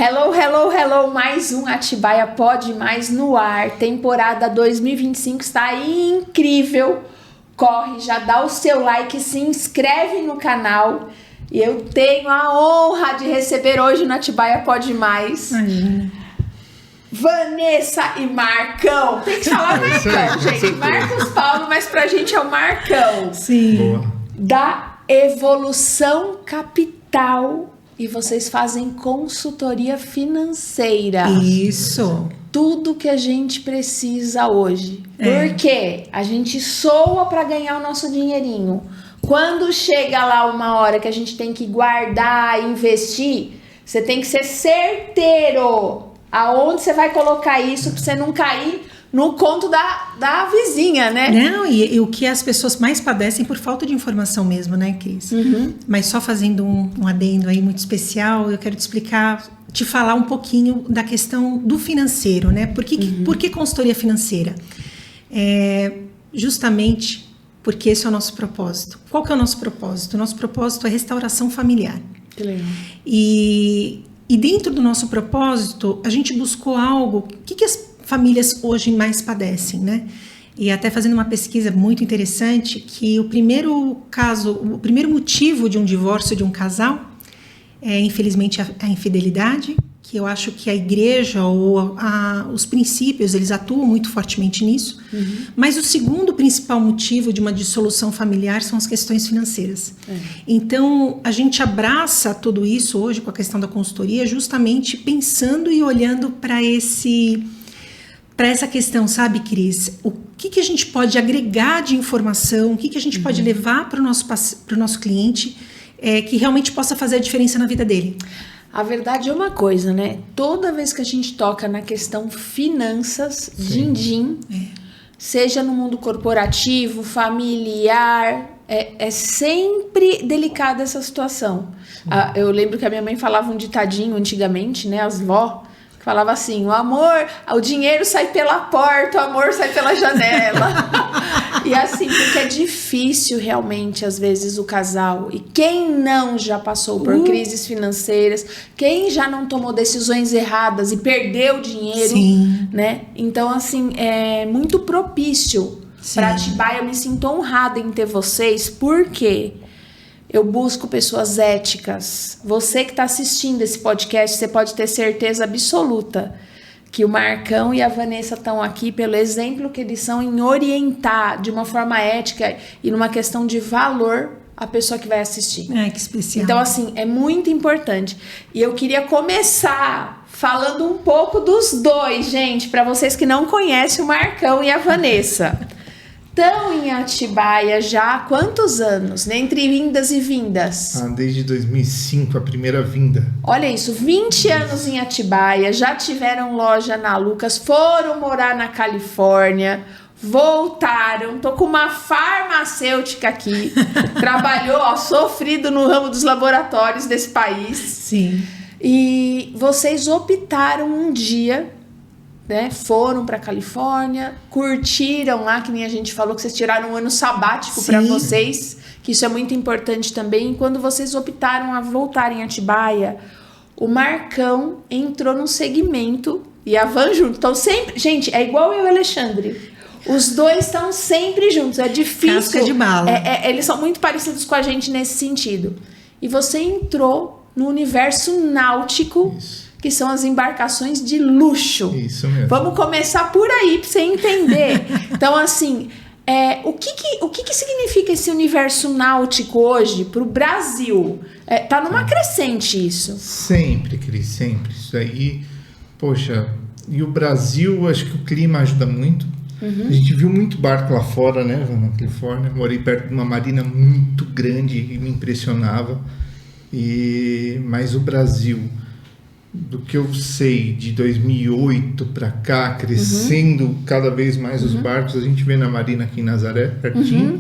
Hello, hello, hello, mais um Atibaia Pode Mais no ar, temporada 2025 está aí incrível, corre, já dá o seu like, se inscreve no canal e eu tenho a honra de receber hoje no Atibaia Pode Mais Vanessa e Marcão, tem que falar Marcão, gente, Marcos Paulo, mas pra gente é o Marcão. Sim. Boa. Da Evolução Capital. E vocês fazem consultoria financeira. Isso. Tudo que a gente precisa hoje. Porque a gente soa para ganhar o nosso dinheirinho. Quando chega lá uma hora que a gente tem que guardar, investir, você tem que ser certeiro aonde você vai colocar isso para você não cair no conto da vizinha, né? Não, e o que as pessoas mais padecem por falta de informação mesmo, né, Cris? Mas só fazendo um adendo aí muito especial, eu quero te falar um pouquinho da questão do financeiro, né? Por que consultoria financeira? Justamente porque esse é o nosso propósito. Qual que é o nosso propósito? O nosso propósito é restauração familiar. Que legal. E dentro do nosso propósito, a gente buscou algo... O que as famílias hoje mais padecem, né? E até fazendo uma pesquisa muito interessante, que o primeiro motivo de um divórcio de um casal é, infelizmente, a infidelidade, que eu acho que a igreja ou os princípios, eles atuam muito fortemente nisso. Mas o segundo principal motivo de uma dissolução familiar são as questões financeiras. Então, a gente abraça tudo isso hoje com a questão da consultoria, justamente pensando e olhando para essa questão, sabe, Cris? O que a gente pode agregar de informação, o que a gente pode levar para o nosso cliente que realmente possa fazer a diferença na vida dele? A verdade é uma coisa, né? Toda vez que a gente toca na questão finanças, din-din, seja no mundo corporativo, familiar, é sempre delicada essa situação. Eu lembro que a minha mãe falava um ditadinho antigamente, né? As vó, falava assim, o dinheiro sai pela porta, o amor sai pela janela. E assim, porque é difícil realmente, às vezes, o casal. E quem não já passou por crises financeiras, quem já não tomou decisões erradas e perdeu dinheiro, né? Então, assim, é muito propício para Atibaia. Eu me sinto honrada em ter vocês, porque eu busco pessoas éticas. Você que está assistindo esse podcast, você pode ter certeza absoluta que o Marcão e a Vanessa estão aqui pelo exemplo que eles são em orientar de uma forma ética e numa questão de valor a pessoa que vai assistir. Que especial. Então, assim, é muito importante. E eu queria começar falando um pouco dos dois, gente, para vocês que não conhecem o Marcão e a Vanessa. Estão em Atibaia já há quantos anos? Né? Entre vindas e vindas. Desde 2005, a primeira vinda. Olha isso, 20 anos em Atibaia, já tiveram loja na Lucas, foram morar na Califórnia, voltaram, tô com uma farmacêutica aqui, trabalhou, sofrido no ramo dos laboratórios desse país. Sim. E vocês optaram um dia... né? Foram para Califórnia, curtiram lá, que nem a gente falou, que vocês tiraram um ano sabático para vocês, que isso é muito importante também. E quando vocês optaram a voltar em Atibaia, o Marcão entrou num segmento e a Van junto. Então sempre, gente, é igual eu e o Alexandre. Os dois estão sempre juntos, é difícil. Casca de bala. Eles são muito parecidos com a gente nesse sentido. E você entrou no universo náutico. Isso. Que são as embarcações de luxo. Isso mesmo. Vamos começar por aí para você entender. Então, assim, o que significa esse universo náutico hoje para o Brasil? Tá numa crescente isso. Sempre, Cris, sempre. Isso aí, poxa, e o Brasil, acho que o clima ajuda muito. A gente viu muito barco lá fora, né, na Califórnia. Morei perto de uma marina muito grande e me impressionava. Mas o Brasil... do que eu sei de 2008 para cá, crescendo cada vez mais os barcos, a gente vê na marina aqui em Nazaré, pertinho.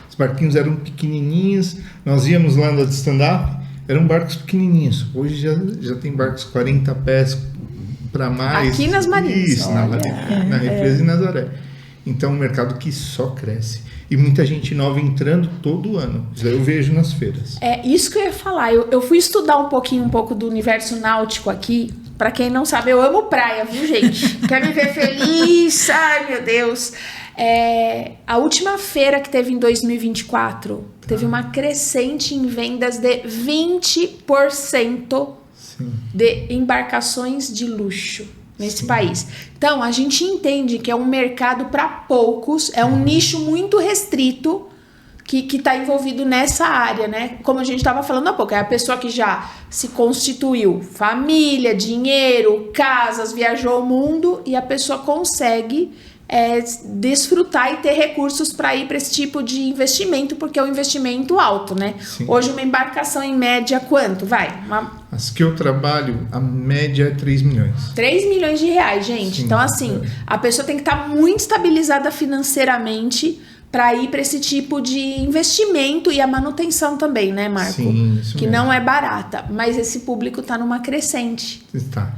Os barquinhos eram pequenininhos, nós íamos lá andar de stand-up, eram barcos pequenininhos. Hoje já tem barcos 40 pés para mais. Aqui nas marinas. Isso, na represa em Nazaré. Então, é um mercado que só cresce. E muita gente nova entrando todo ano. Isso eu vejo nas feiras. É isso que eu ia falar. Eu fui estudar um pouco do universo náutico aqui, Pra quem não sabe, eu amo praia, viu, gente? Quer me ver feliz? Ai, meu Deus. A última feira que teve em 2024, teve uma crescente em vendas de 20% de embarcações de luxo nesse país. Então, a gente entende que é um mercado para poucos, é um nicho muito restrito que está envolvido nessa área, né? Como a gente estava falando há pouco, é a pessoa que já se constituiu, família, dinheiro, casas, viajou o mundo, e a pessoa consegue desfrutar e ter recursos para ir para esse tipo de investimento, porque é um investimento alto, né? Sim. Hoje uma embarcação em média quanto? As que eu trabalho, a média é 3 milhões. 3 milhões de reais, gente. Sim, então, assim, a pessoa tem que estar muito estabilizada financeiramente para ir para esse tipo de investimento, e a manutenção também, né, Marco? Sim, isso que mesmo. não é barata, mas esse público está numa crescente. Está.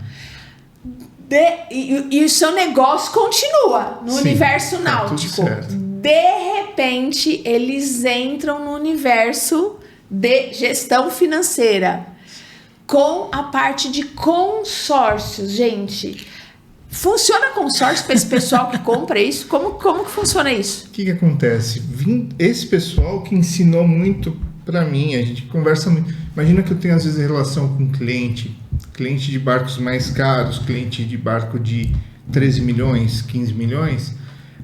E o seu negócio continua no universo náutico. De repente, eles entram no universo de gestão financeira com a parte de consórcios, gente. Funciona consórcio para esse pessoal que compra isso? Como que funciona isso? O que acontece? Esse pessoal que ensinou muito para mim, a gente conversa muito. Imagina que eu tenho às vezes relação com cliente de barcos mais caros, cliente de barco de 13 milhões, 15 milhões,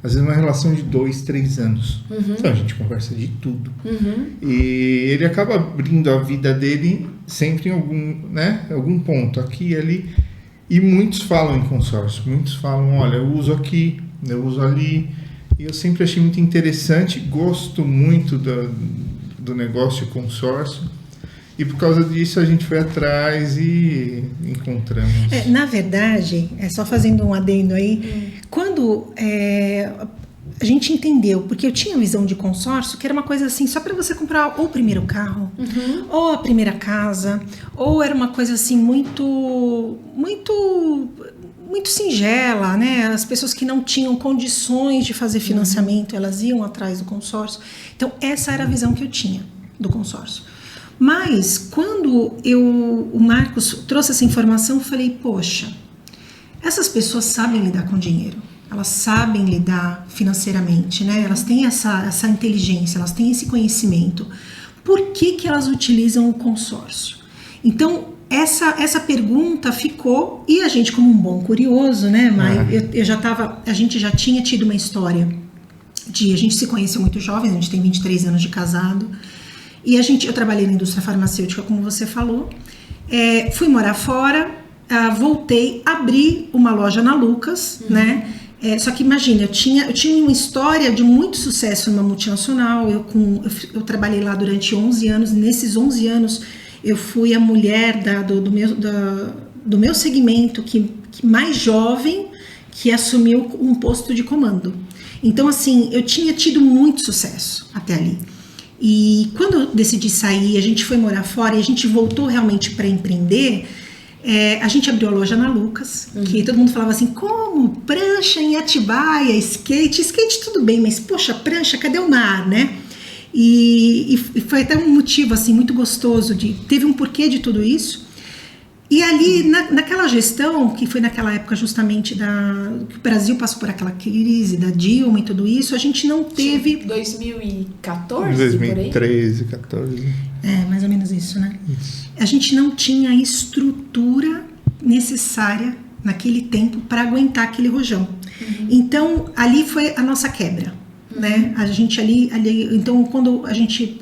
às vezes uma relação de 2, 3 anos. Então a gente conversa de tudo. E ele acaba abrindo a vida dele sempre em algum ponto, aqui e ali. E muitos falam em consórcio, muitos falam, olha, eu uso aqui, eu uso ali. E eu sempre achei muito interessante, gosto muito do negócio consórcio. E por causa disso a gente foi atrás e encontramos. Na verdade, só fazendo um adendo aí, quando a gente entendeu, porque eu tinha visão de consórcio, que era uma coisa assim, só para você comprar ou o primeiro carro, ou a primeira casa, ou era uma coisa assim muito singela, né? As pessoas que não tinham condições de fazer financiamento, elas iam atrás do consórcio. Então, essa era a visão que eu tinha do consórcio. Mas, quando o Marcos trouxe essa informação, eu falei, poxa, essas pessoas sabem lidar com dinheiro, elas sabem lidar financeiramente, né? Elas têm essa inteligência, elas têm esse conhecimento. Por que elas utilizam o consórcio? Então, essa pergunta ficou, e a gente, como um bom curioso, né, Maio? A gente já tinha tido uma história a gente se conheceu muito jovem, a gente tem 23 anos de casado. E eu trabalhei na indústria farmacêutica, como você falou, fui morar fora, voltei, abri uma loja na Lucas, né? Só que imagina, eu tinha uma história de muito sucesso numa multinacional, eu trabalhei lá durante 11 anos, nesses 11 anos eu fui a mulher do meu segmento que mais jovem que assumiu um posto de comando. Então, assim, eu tinha tido muito sucesso até ali. E quando eu decidi sair, a gente foi morar fora e a gente voltou realmente para empreender, a gente abriu a loja na Lucas, que todo mundo falava assim, como? Prancha em Atibaia, skate tudo bem, mas poxa, prancha, cadê o mar, né? E foi até um motivo assim, muito gostoso, teve um porquê de tudo isso. E ali, naquela gestão, que foi naquela época justamente que o Brasil passou por aquela crise da Dilma e tudo isso, a gente não teve... 2014, 2013, 14. Mais ou menos isso, né? Isso. A gente não tinha a estrutura necessária naquele tempo para aguentar aquele rojão. Então, ali foi a nossa quebra. Né? A gente ali, então quando a gente,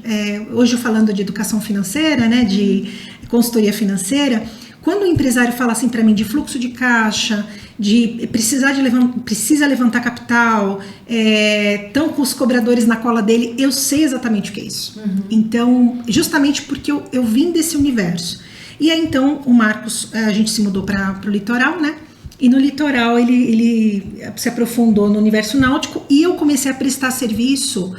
hoje falando de educação financeira, né, de consultoria financeira, quando o empresário fala assim para mim de fluxo de caixa, de precisa levantar capital, estão com os cobradores na cola dele, eu sei exatamente o que é isso. Então, justamente porque eu vim desse universo. E aí então o Marcos, a gente se mudou para o litoral, né? E no litoral ele se aprofundou no universo náutico e eu comecei a prestar serviço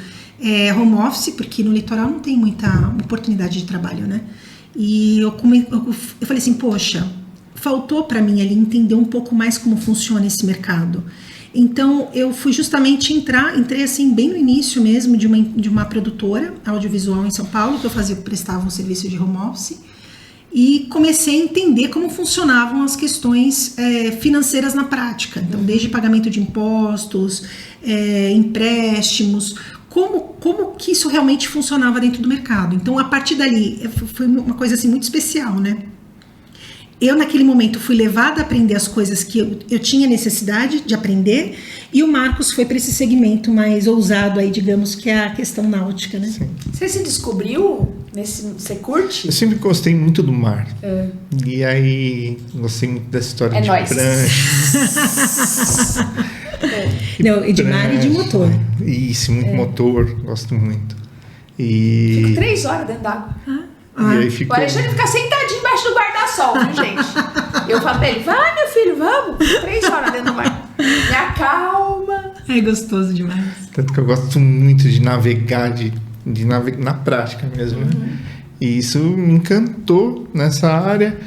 home office, porque no litoral não tem muita oportunidade de trabalho, né? E eu falei assim, poxa, faltou para mim ali entender um pouco mais como funciona esse mercado. Então eu fui justamente entrei assim bem no início mesmo de uma produtora audiovisual em São Paulo, que eu prestava um serviço de home office. e comecei a entender como funcionavam as questões financeiras na prática. Então, desde pagamento de impostos, empréstimos, como que isso realmente funcionava dentro do mercado. Então, a partir dali, foi uma coisa assim muito especial, né? Eu, naquele momento, fui levada a aprender as coisas que eu tinha necessidade de aprender, e o Marcos foi para esse segmento mais ousado aí, digamos, que é a questão náutica, né? Sim. Você se descobriu você curte? Eu sempre gostei muito do mar. E aí, gostei muito dessa história de nóis. prancha. Não, e de mar e de motor. Isso, muito motor, gosto muito. E... Fico 3 horas dentro d'água. E aí ficou... O Alexandre fica sentadinho embaixo do guarda-sol, viu, gente? Eu falo pra ele, vai, meu filho, vamos. 3 horas dentro do mar. Me acalma. É gostoso demais. Tanto que eu gosto muito de navegar, de navegar na prática mesmo, né? E isso me encantou nessa área.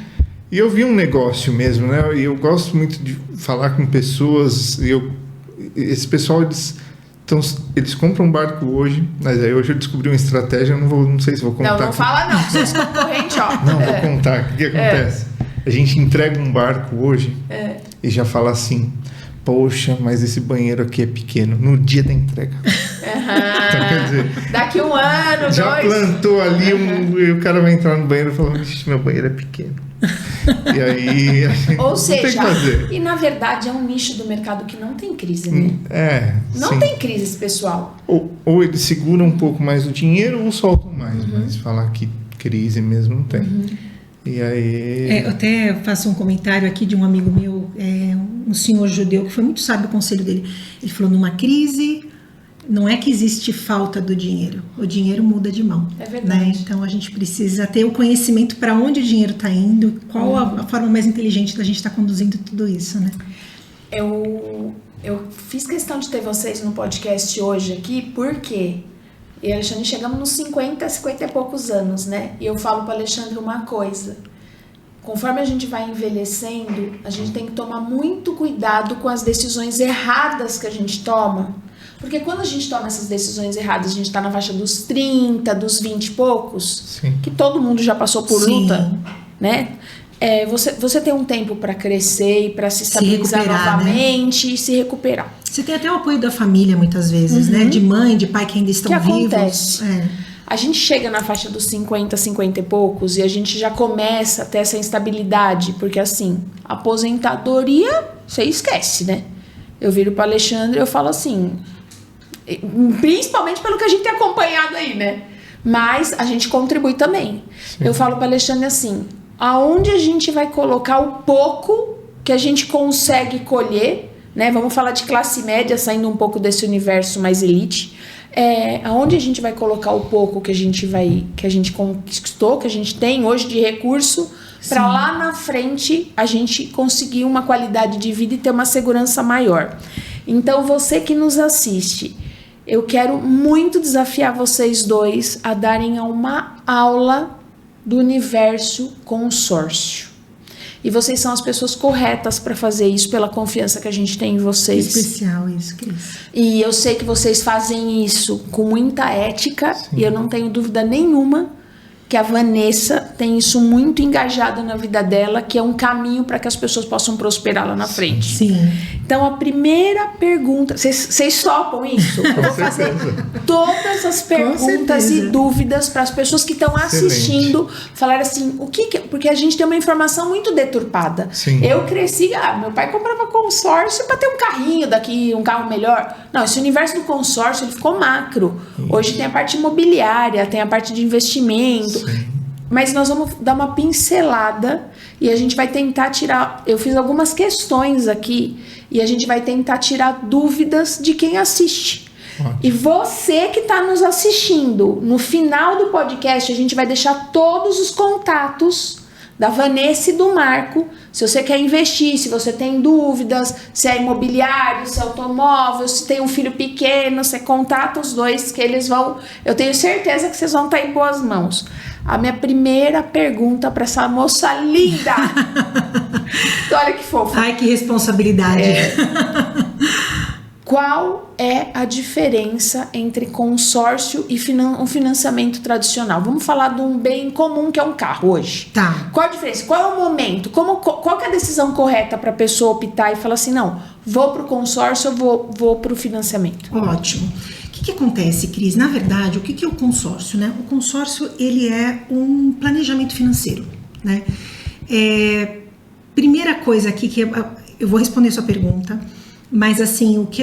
E eu vi um negócio mesmo, né? E eu gosto muito de falar com pessoas. Esse pessoal, eles compram um barco hoje, mas aí hoje eu descobri uma estratégia, não sei se vou contar. Não fala não, seus concorrentes, ó. Não, vou contar. O que acontece? A gente entrega um barco hoje e já fala assim, poxa, mas esse banheiro aqui é pequeno, no dia da entrega. Então, quer dizer, daqui 1 ano, já 2. plantou ali e o cara vai entrar no banheiro e falar, meu banheiro é pequeno. E aí, ou não seja, tem que fazer. E na verdade é um nicho do mercado que não tem crise, né? Não sim. tem crise esse pessoal. Ou eles seguram um pouco mais o dinheiro ou soltam mais, mas falar que crise mesmo não tem. E aí... Eu até faço um comentário aqui de um amigo meu, um senhor judeu, que foi muito sábio o conselho dele. Ele falou, numa crise, não é que existe falta do dinheiro, o dinheiro muda de mão. É verdade. Né? Então a gente precisa ter o conhecimento para onde o dinheiro está indo, qual a forma mais inteligente da gente estar conduzindo tudo isso, né? Eu fiz questão de ter vocês no podcast hoje aqui, porque eu e Alexandre chegamos nos 50 e poucos anos, né? E eu falo para Alexandre uma coisa. Conforme a gente vai envelhecendo, a gente tem que tomar muito cuidado com as decisões erradas que a gente toma. Porque quando a gente toma essas decisões erradas, a gente tá na faixa dos 30, dos 20 e poucos, Sim. que todo mundo já passou por Sim. luta, né? Você tem um tempo para crescer e para se estabilizar novamente, né? E se recuperar. Você tem até o apoio da família muitas vezes, né? De mãe, de pai que ainda estão vivos. Acontece? A gente chega na faixa dos 50 e poucos e a gente já começa a ter essa instabilidade, porque assim, aposentadoria, você esquece, né? Eu viro para Alexandre e eu falo assim, principalmente pelo que a gente tem acompanhado aí, né? Mas a gente contribui também. Sim. Eu falo para Alexandre assim, aonde a gente vai colocar o pouco que a gente consegue colher, né? Vamos falar de classe média, saindo um pouco desse universo mais elite. Aonde a gente vai colocar o pouco que a gente conquistou, que a gente tem hoje de recurso, para lá na frente a gente conseguir uma qualidade de vida e ter uma segurança maior. Então, você que nos assiste, eu quero muito desafiar vocês dois a darem uma aula do universo consórcio. E vocês são as pessoas corretas para fazer isso pela confiança que a gente tem em vocês. Especial isso, Cris. E eu sei que vocês fazem isso com muita ética. Sim. E eu não tenho dúvida nenhuma que a Vanessa tem isso muito engajado na vida dela, que é um caminho para que as pessoas possam prosperar lá na frente. Sim. Então, a primeira pergunta... Vocês topam isso? Eu vou fazer todas as perguntas e dúvidas para as pessoas que estão assistindo, falar assim, porque a gente tem uma informação muito deturpada. Sim. Eu cresci... meu pai comprava consórcio para ter um carrinho daqui, um carro melhor. Não, esse universo do consórcio, ele ficou macro. Isso. Hoje tem a parte imobiliária, tem a parte de investimento. Sim. Mas nós vamos dar uma pincelada e a gente vai tentar tirar... Eu fiz algumas questões aqui e a gente vai tentar tirar dúvidas de quem assiste. Ótimo. E você que está nos assistindo, no final do podcast a gente vai deixar todos os contatos da Vanessa e do Marco. Se você quer investir, se você tem dúvidas, se é imobiliário, se é automóvel, se tem um filho pequeno, você contata os dois que eles vão... Eu tenho certeza que vocês vão estar em boas mãos. A minha primeira pergunta para essa moça linda. Olha que fofa. Ai, que responsabilidade. Qual é a diferença entre consórcio e um financiamento tradicional? Vamos falar de um bem comum que é um carro hoje. Tá. Qual a diferença? Qual é o momento? Qual que é a decisão correta para a pessoa optar e falar assim, não, vou para o consórcio ou vou para o financiamento? Ótimo. O que acontece, Cris? Na verdade, o que é o consórcio, né? O consórcio, ele é um planejamento financeiro, né? Primeira coisa aqui, eu vou responder sua pergunta, mas assim, o que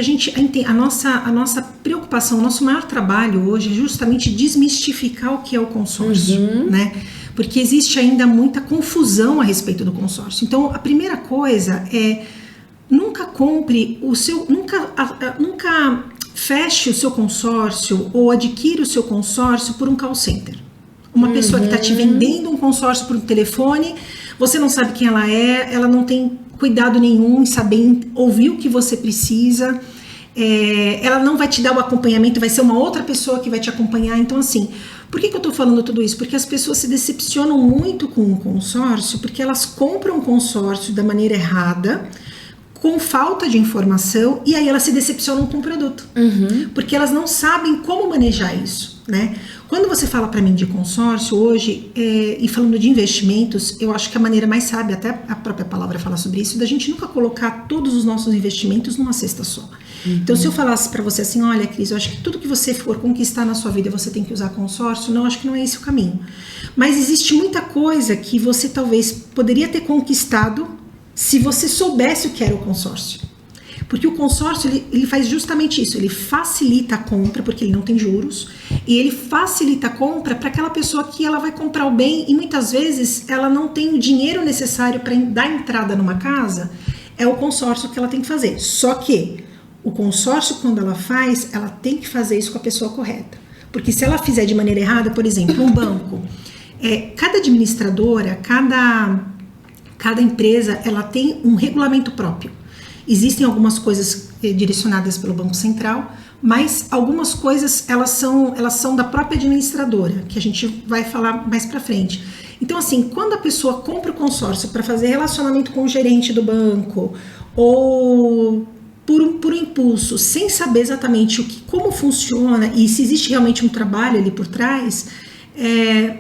a nossa preocupação, o nosso maior trabalho hoje é justamente desmistificar o que é o consórcio, né? Porque existe ainda muita confusão a respeito do consórcio. Então, a primeira coisa é nunca feche o seu consórcio ou adquira o seu consórcio por um call center. Uma pessoa que está te vendendo um consórcio por telefone, você não sabe quem ela não tem cuidado nenhum em saber ouvir o que você precisa, ela não vai te dar o acompanhamento, vai ser uma outra pessoa que vai te acompanhar. Então, assim, por que eu estou falando tudo isso? Porque as pessoas se decepcionam muito com o consórcio, porque elas compram o consórcio da maneira errada, com falta de informação, e aí elas se decepcionam com o produto, porque elas não sabem como manejar isso, né? Quando você fala para mim de consórcio hoje, e falando de investimentos, eu acho que a maneira mais sábia, até a própria palavra fala sobre isso, da gente nunca colocar todos os nossos investimentos numa cesta só. Então, se eu falasse para você assim, olha, Cris, eu acho que tudo que você for conquistar na sua vida, você tem que usar consórcio, não, acho que não é esse o caminho. Mas existe muita coisa que você talvez poderia ter conquistado se você soubesse o que era o consórcio. Porque o consórcio, ele faz justamente isso, ele facilita a compra, porque ele não tem juros, e ele facilita a compra para aquela pessoa que ela vai comprar o bem, e muitas vezes ela não tem o dinheiro necessário para dar entrada numa casa, é o consórcio que ela tem que fazer. Só que o consórcio, quando ela faz, ela tem que fazer isso com a pessoa correta. Porque se ela fizer de maneira errada, por exemplo, um banco, cada administradora, cada empresa, ela tem um regulamento próprio. Existem algumas coisas direcionadas pelo Banco Central, mas algumas coisas elas são da própria administradora, que a gente vai falar mais para frente. Então, assim, quando a pessoa compra o consórcio para fazer relacionamento com o gerente do banco, ou por um impulso, sem saber exatamente como funciona e se existe realmente um trabalho ali por trás,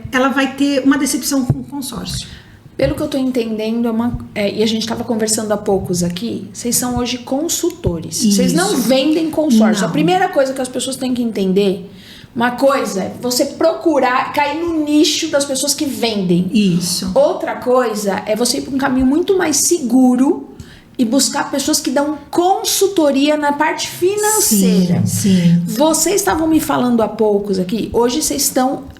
ela vai ter uma decepção com o consórcio. Pelo que eu estou entendendo, e a gente estava conversando há poucos aqui, vocês são hoje consultores. Isso. Vocês não vendem consórcio. Não. A primeira coisa que as pessoas têm que entender, uma coisa é você procurar cair no nicho das pessoas que vendem. Isso. Outra coisa é você ir para um caminho muito mais seguro e buscar pessoas que dão consultoria na parte financeira. Sim. Vocês estavam me falando há poucos aqui, hoje vocês estão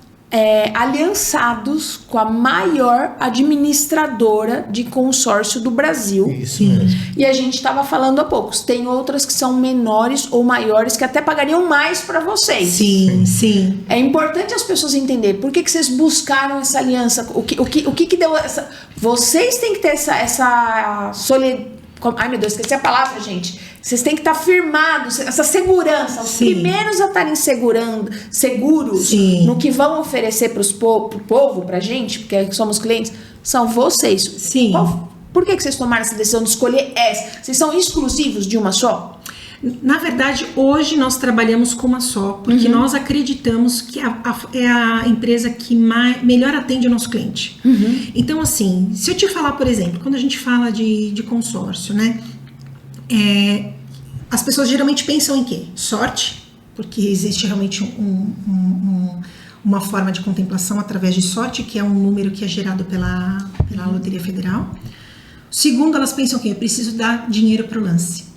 aliançados com a maior administradora de consórcio do Brasil. Isso mesmo. E a gente estava falando há poucos, tem outras que são menores ou maiores que até pagariam mais para vocês. Sim. É importante as pessoas entenderem por que vocês buscaram essa aliança, o que deu essa... Vocês têm que ter essa solidez. Ai, meu Deus, esqueci a palavra, gente. Vocês têm que estar firmados, essa segurança. Os primeiros a estarem seguros no que vão oferecer para o povo, para a gente, porque somos clientes, são vocês. Sim. Por que vocês tomaram essa decisão de escolher essa? Vocês são exclusivos de uma só? Na verdade, hoje nós trabalhamos com uma só, porque nós acreditamos que é a empresa que melhor atende o nosso cliente. Então, assim, se eu te falar, por exemplo, quando a gente fala de consórcio, né? As pessoas geralmente pensam em quê? Sorte, porque existe realmente uma forma de contemplação através de sorte, que é um número que é gerado pela Loteria Federal. Segundo, elas pensam que eu preciso dar dinheiro para o lance.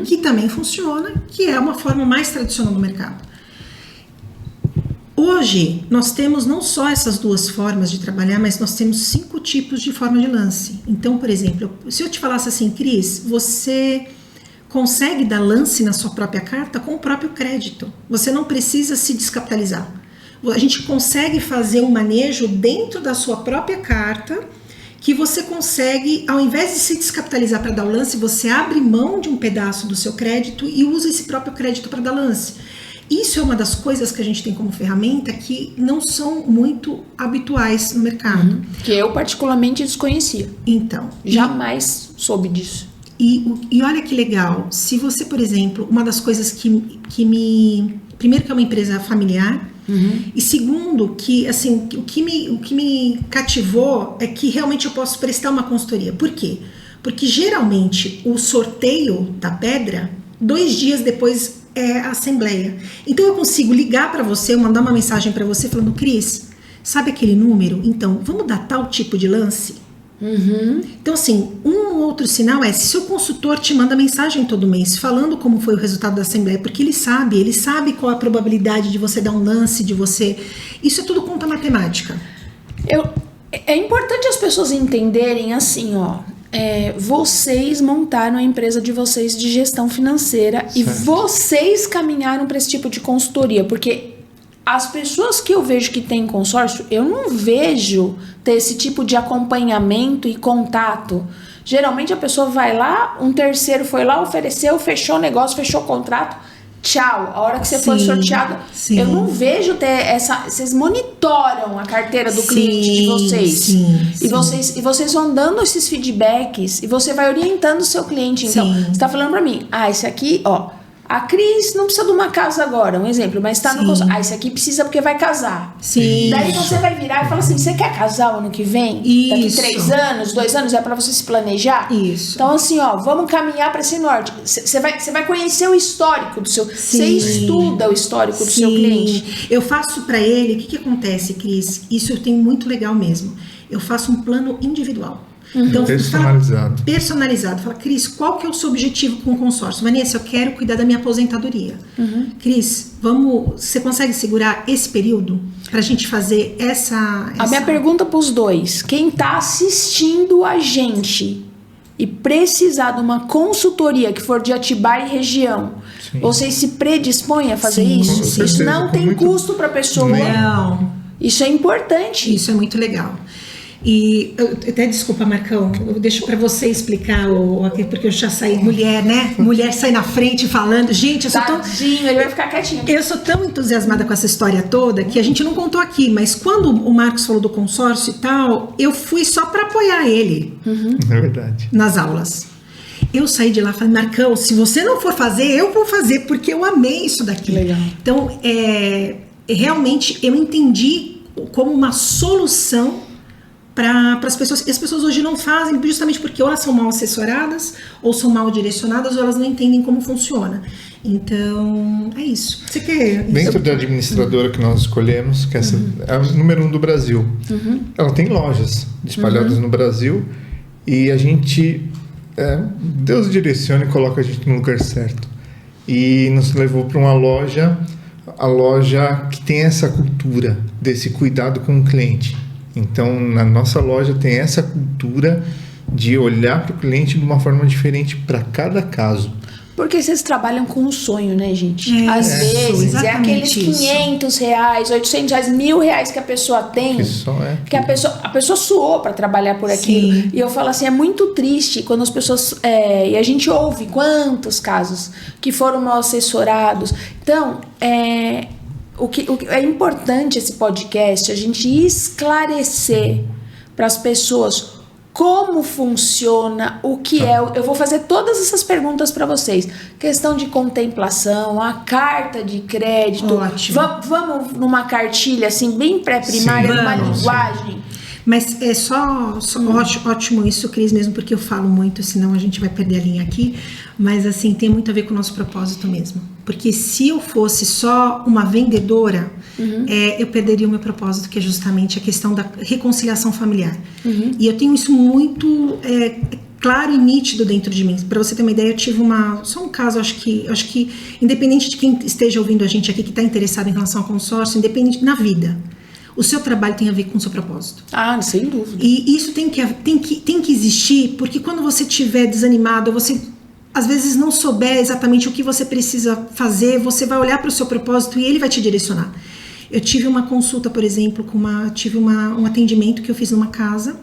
Que também funciona, que é uma forma mais tradicional do mercado. Hoje, nós temos não só essas duas formas de trabalhar, mas nós temos 5 tipos de forma de lance. Então, por exemplo, se eu te falasse assim, Cris, você consegue dar lance na sua própria carta com o próprio crédito. Você não precisa se descapitalizar. A gente consegue fazer um manejo dentro da sua própria carta, que você consegue, ao invés de se descapitalizar para dar o lance, você abre mão de um pedaço do seu crédito e usa esse próprio crédito para dar lance. Isso é uma das coisas que a gente tem como ferramenta que não são muito habituais no mercado. Que eu particularmente desconhecia. Então. Jamais soube disso. E olha que legal, se você, por exemplo, uma das coisas primeiro que é uma empresa familiar, e segundo que, assim, o que me cativou é que realmente eu posso prestar uma consultoria. Por quê? Porque geralmente o sorteio da pedra, 2 dias depois é a assembleia. Então eu consigo ligar para você, mandar uma mensagem para você falando: Cris, sabe aquele número? Então, vamos dar tal tipo de lance? Então, assim, um outro sinal é se seu consultor te manda mensagem todo mês falando como foi o resultado da assembleia, porque ele sabe qual a probabilidade de você dar um lance, de você... Isso é tudo conta matemática. É importante as pessoas entenderem assim, ó. Vocês montaram a empresa de vocês de gestão financeira, certo, e vocês caminharam para esse tipo de consultoria, porque as pessoas que eu vejo que tem consórcio, eu não vejo ter esse tipo de acompanhamento e contato. Geralmente a pessoa vai lá, um terceiro foi lá, ofereceu, fechou o negócio, fechou o contrato, tchau. A hora que você for sorteado, eu não vejo ter essa... Vocês monitoram a carteira do cliente de vocês. E vocês vão dando esses feedbacks e você vai orientando o seu cliente. Então, você está falando para mim, esse aqui, ó... A Cris não precisa de uma casa agora, um exemplo, mas está no consórcio. Esse aqui precisa porque vai casar. Daí você vai virar e fala assim: você quer casar o ano que vem? Daqui 3 anos, 2 anos, é para você se planejar? Então, assim, ó, vamos caminhar para esse norte. Você vai conhecer o histórico do seu... Você estuda o histórico do seu cliente. Eu faço para ele, o que acontece, Cris? Isso eu tenho muito legal mesmo. Eu faço um plano individual. Então, personalizado. Fala, Cris, qual que é o seu objetivo com o consórcio? Vanessa, eu quero cuidar da minha aposentadoria. Cris, você consegue segurar esse período pra gente fazer essa... A minha pergunta pros dois: quem tá assistindo a gente e precisar de uma consultoria que for de Atibaia e região, vocês se predispõem a fazer isso? Isso não tem custo pra pessoa. Não. Isso é importante. Isso é muito legal. E até desculpa, Marcão, eu deixo para você explicar, porque eu já saí, mulher, né? Mulher sai na frente falando. Gente, eu sou ele vai ficar quietinho. Eu sou tão entusiasmada com essa história toda que a gente não contou aqui, mas quando o Marcos falou do consórcio e tal, eu fui só para apoiar ele. É verdade. Nas aulas. Eu saí de lá e falei: Marcão, se você não for fazer, eu vou fazer, porque eu amei isso daqui. Legal. Então, realmente eu entendi como uma solução para as pessoas. E as pessoas hoje não fazem justamente porque ou elas são mal assessoradas, ou são mal direcionadas, ou elas não entendem como funciona. Então, é isso. Você quer... Dentro da administradora que nós escolhemos, que essa é a número 1 do Brasil, ela tem lojas espalhadas no Brasil, e a gente... Deus direciona e coloca a gente no lugar certo. E nos levou para uma loja, a loja que tem essa cultura desse cuidado com o cliente. Então, na nossa loja tem essa cultura de olhar para o cliente de uma forma diferente para cada caso. Porque vocês trabalham com um sonho, né, gente? Às vezes é aqueles R$500, R$800, R$1.000 que a pessoa tem, que a pessoa suou para trabalhar por aquilo. Sim. E eu falo assim, é muito triste quando as pessoas... e a gente ouve quantos casos que foram mal assessorados. Então, o que é importante esse podcast, a gente esclarecer para as pessoas como funciona, o que é. Eu vou fazer todas essas perguntas para vocês. Questão de contemplação, a carta de crédito. Ótimo. Vamos numa cartilha assim, bem pré-primária, numa linguagem. Mas é só ótimo isso, Cris, mesmo porque eu falo muito, senão a gente vai perder a linha aqui. Mas assim, tem muito a ver com o nosso propósito mesmo. Porque se eu fosse só uma vendedora, eu perderia o meu propósito, que é justamente a questão da reconciliação familiar. E eu tenho isso muito claro e nítido dentro de mim. Para você ter uma ideia, eu tive só um caso, acho que independente de quem esteja ouvindo a gente aqui, que está interessado em relação ao consórcio, independente na vida, o seu trabalho tem a ver com o seu propósito. Ah, sem dúvida. E isso tem que existir, porque quando você estiver desanimado, você às vezes não souber exatamente o que você precisa fazer, você vai olhar para o seu propósito e ele vai te direcionar. Eu tive uma consulta, por exemplo, tive um atendimento que eu fiz numa casa,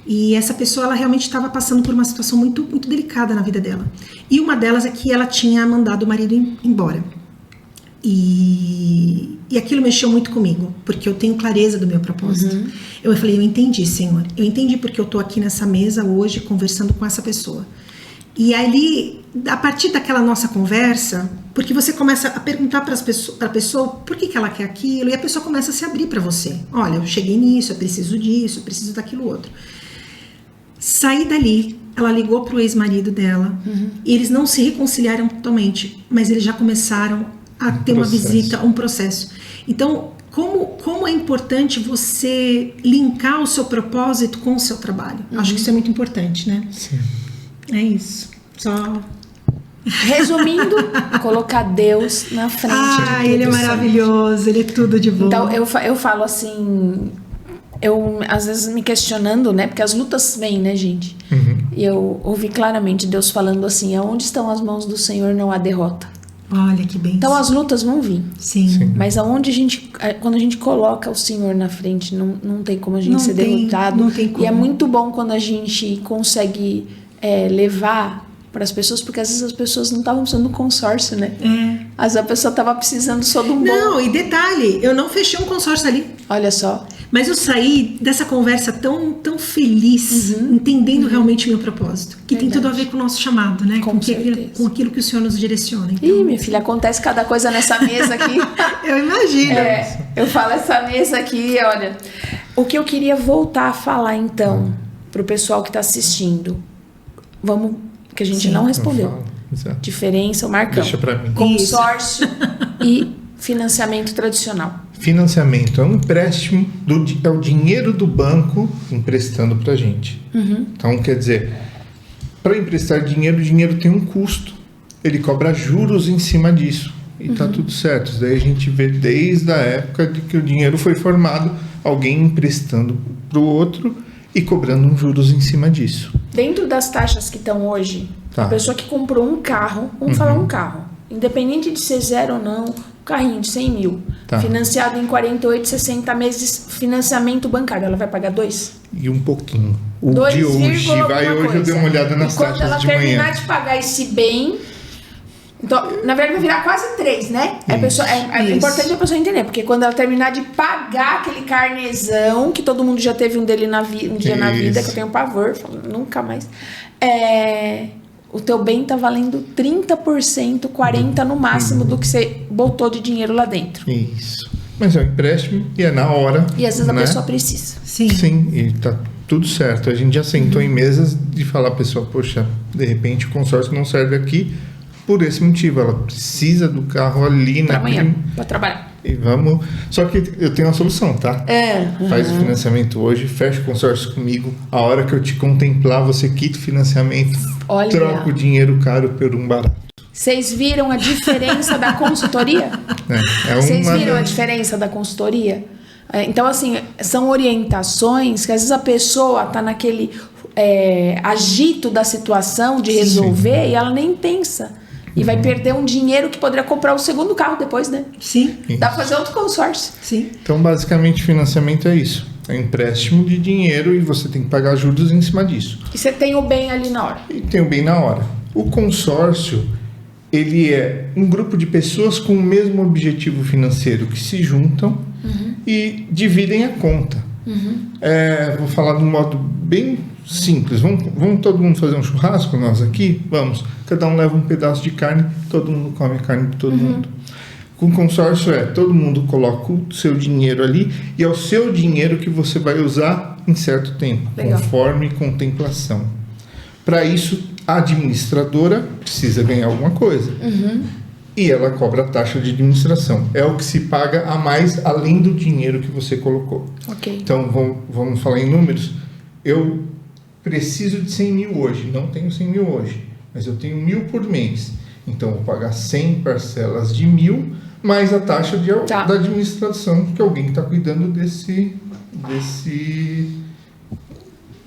e essa pessoa, ela realmente estava passando por uma situação muito, muito delicada na vida dela. E uma delas é que ela tinha mandado o marido embora. E aquilo mexeu muito comigo, porque eu tenho clareza do meu propósito. Eu falei, eu entendi, Senhor. Eu entendi porque eu estou aqui nessa mesa hoje conversando com essa pessoa. E ali, a partir daquela nossa conversa, porque você começa a perguntar para a pessoa por que ela quer aquilo, e a pessoa começa a se abrir para você. Olha, eu cheguei nisso, eu preciso disso, eu preciso daquilo outro. Saí dali, ela ligou para o ex-marido dela, e eles não se reconciliaram totalmente, mas eles já começaram a ter uma visita, um processo. Então, como é importante você linkar o seu propósito com o seu trabalho? Acho que isso é muito importante, né? Sim. É isso. Só... Resumindo, colocar Deus na frente. Ele é maravilhoso, ele é tudo de bom. Então, eu falo assim... Eu, às vezes, me questionando, né? Porque as lutas vêm, né, gente? E eu ouvi claramente Deus falando assim: aonde estão as mãos do Senhor não há derrota. Olha que bem. Então as lutas vão vir. Sim. Mas quando a gente coloca o Senhor na frente, não tem como a gente ser derrotado. Não tem como. E é muito bom quando a gente consegue levar para as pessoas, porque às vezes as pessoas não estavam precisando do consórcio, né? Às vezes a pessoa estava precisando só de um bom. Não, e detalhe, eu não fechei um consórcio ali. Olha só. Mas eu saí dessa conversa tão feliz, entendendo realmente o meu propósito. Que tem tudo a ver com o nosso chamado, né? Com aquilo que o Senhor nos direciona. Então... Ih, minha filha, acontece cada coisa nessa mesa aqui. Eu imagino. Eu falo essa mesa aqui, olha. O que eu queria voltar a falar, então, pro pessoal que está assistindo. Vamos, que a gente não respondeu. Diferença, o Marcão. Deixa pra mim. Consórcio e financiamento tradicional. Financiamento é um empréstimo, é o dinheiro do banco emprestando pra gente. Então, quer dizer, para emprestar dinheiro, o dinheiro tem um custo. Ele cobra juros em cima disso. E tá tudo certo. Isso daí a gente vê desde a época de que o dinheiro foi formado, alguém emprestando pro outro e cobrando uns juros em cima disso. Dentro das taxas que estão hoje, a pessoa que comprou um carro, vamos falar um carro, independente de ser zero ou não, um carrinho de 100 mil, financiado em 48, 60 meses, financiamento bancário, ela vai pagar 2? E um pouquinho. O 2, de hoje, hoje eu dei uma olhada nas taxas de manhã. Quando ela terminar de pagar esse bem, então, na verdade vai virar quase 3, né? É importante a pessoa entender, porque quando ela terminar de pagar aquele carnezão, que todo mundo já teve um dele um dia na vida, que eu tenho pavor, nunca mais, o teu bem tá valendo 30%, 40% no máximo do que você botou de dinheiro lá dentro. Isso. Mas é um empréstimo e é na hora. E às vezes a pessoa precisa. Sim, e tá tudo certo. A gente já sentou em mesas de falar à pessoa, poxa, de repente o consórcio não serve aqui por esse motivo. Ela precisa do carro ali pra amanhã, pra trabalhar. E vamos... Só que eu tenho uma solução, tá? Faz o financiamento hoje, fecha o consórcio comigo. A hora que eu te contemplar, você quita o financiamento, troca o dinheiro caro por um barato. Vocês viram a diferença da consultoria? Vocês viram a diferença da consultoria? Então, assim, são orientações que às vezes a pessoa tá naquele agito da situação de resolver e ela nem pensa. E vai perder um dinheiro que poderia comprar o segundo carro depois, né? Sim. Dá pra fazer outro consórcio. Sim. Então, basicamente, financiamento é isso. É empréstimo de dinheiro e você tem que pagar juros em cima disso. E você tem o bem ali na hora. E tem o bem na hora. O consórcio, ele é um grupo de pessoas com o mesmo objetivo financeiro que se juntam e dividem a conta. Vou falar de um modo bem simples. Vamos todo mundo fazer um churrasco, nós aqui? Vamos. Cada um leva um pedaço de carne, todo mundo come a carne de todo mundo. Com consórcio todo mundo coloca o seu dinheiro ali e é o seu dinheiro que você vai usar em certo tempo, conforme contemplação. Para isso, a administradora precisa ganhar alguma coisa. E ela cobra a taxa de administração. É o que se paga a mais além do dinheiro que você colocou. Então, vamos falar em números. Eu preciso de 100 mil hoje. Não tenho 100 mil hoje, mas eu tenho 1.000 por mês. Então, eu vou pagar 100 parcelas de 1.000, mais a taxa da administração, que alguém está cuidando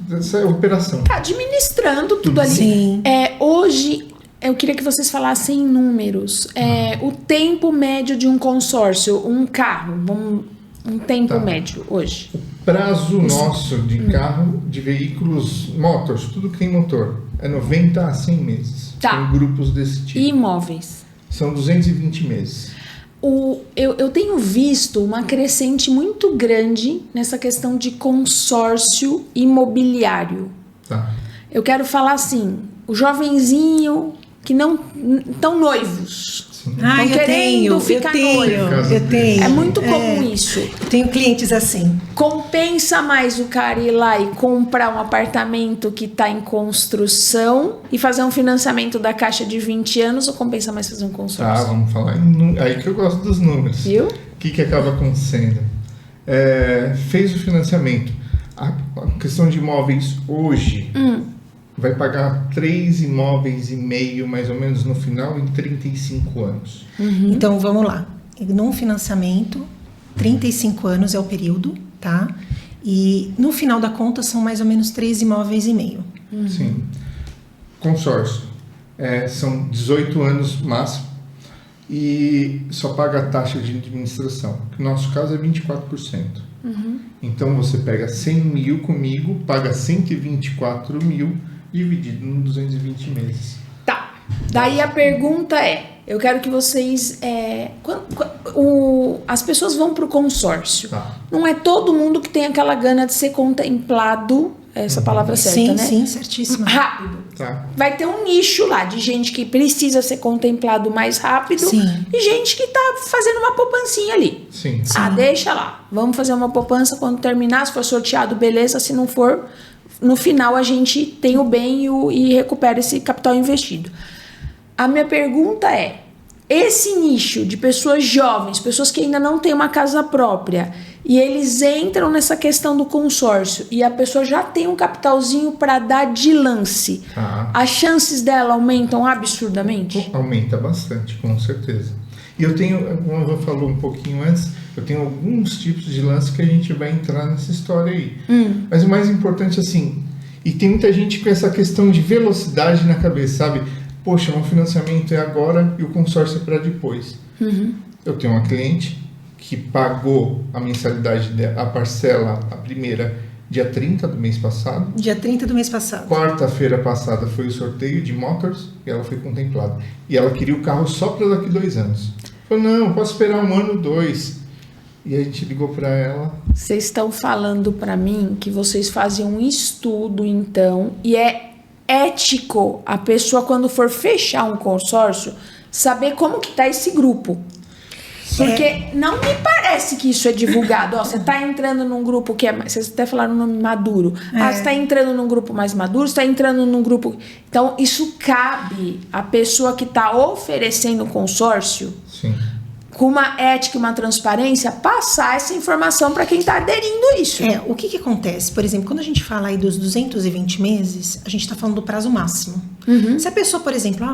dessa operação. Administrando tudo ali. Sim. Hoje, eu queria que vocês falassem em números. O tempo médio de um consórcio, um carro, um tempo médio hoje. O prazo nosso de carro, de veículos motors, tudo que tem motor, é 90 a 100 meses. Tem grupos desse tipo. E imóveis? São 220 meses. Eu tenho visto uma crescente muito grande nessa questão de consórcio imobiliário. Tá. Eu quero falar assim, o jovenzinho que não estão noivos. Ah, eu tenho. É muito comum isso. Eu tenho clientes assim. Compensa mais o cara ir lá e comprar um apartamento que está em construção e fazer um financiamento da Caixa de 20 anos, ou compensa mais fazer um consórcio? Tá, vamos falar aí que eu gosto dos números. Viu? O que acaba acontecendo? Fez o financiamento. A questão de imóveis hoje vai pagar 3 imóveis e meio, mais ou menos, no final, em 35 anos. Então, vamos lá. Num financiamento, 35 anos é o período, tá? E no final da conta são mais ou menos 3 imóveis e meio. Sim. Consórcio. São 18 anos máximo e só paga a taxa de administração, que no nosso caso é 24%. Então, você pega 100 mil comigo, paga 124 mil, dividido em 220 meses. Tá. Daí a pergunta eu quero que vocês... as pessoas vão pro consórcio. Tá. Não é todo mundo que tem aquela gana de ser contemplado, essa palavra certa, né? Sim, certíssima. Rápido. Tá. Vai ter um nicho lá de gente que precisa ser contemplado mais rápido. Sim. E gente que tá fazendo uma poupancinha ali. Sim. Deixa lá. Vamos fazer uma poupança quando terminar. Se for sorteado, beleza. Se não for, no final a gente tem o bem e recupera esse capital investido. A minha pergunta esse nicho de pessoas jovens, pessoas que ainda não têm uma casa própria, e eles entram nessa questão do consórcio e a pessoa já tem um capitalzinho para dar de lance, as chances dela aumentam absurdamente? Aumenta bastante, com certeza. E eu tenho, como eu falou um pouquinho antes, eu tenho alguns tipos de lance que a gente vai entrar nessa história aí. Mas o mais importante, assim, e tem muita gente com essa questão de velocidade na cabeça, sabe? Poxa, o financiamento é agora e o consórcio é para depois. Eu tenho uma cliente que pagou a mensalidade, a parcela, a primeira, dia 30 do mês passado. Dia 30 do mês passado. Quarta-feira passada foi o sorteio de Motors e ela foi contemplada. E ela queria o carro só para daqui 2 anos. Falou, não, posso esperar 1 ano, 2. E a gente ligou para ela. Vocês estão falando para mim que vocês fazem um estudo, então, e é ético a pessoa, quando for fechar um consórcio, saber como que tá esse grupo. Porque não me parece que isso é divulgado. Você tá entrando num grupo que vocês até falaram o nome maduro. Você tá entrando num grupo mais maduro, você tá entrando num grupo... Então, isso cabe à pessoa que tá oferecendo o consórcio, Sim. com uma ética e uma transparência, passar essa informação para quem está aderindo a isso. O que acontece? Por exemplo, quando a gente fala aí dos 220 meses, a gente está falando do prazo máximo. Se a pessoa, por exemplo,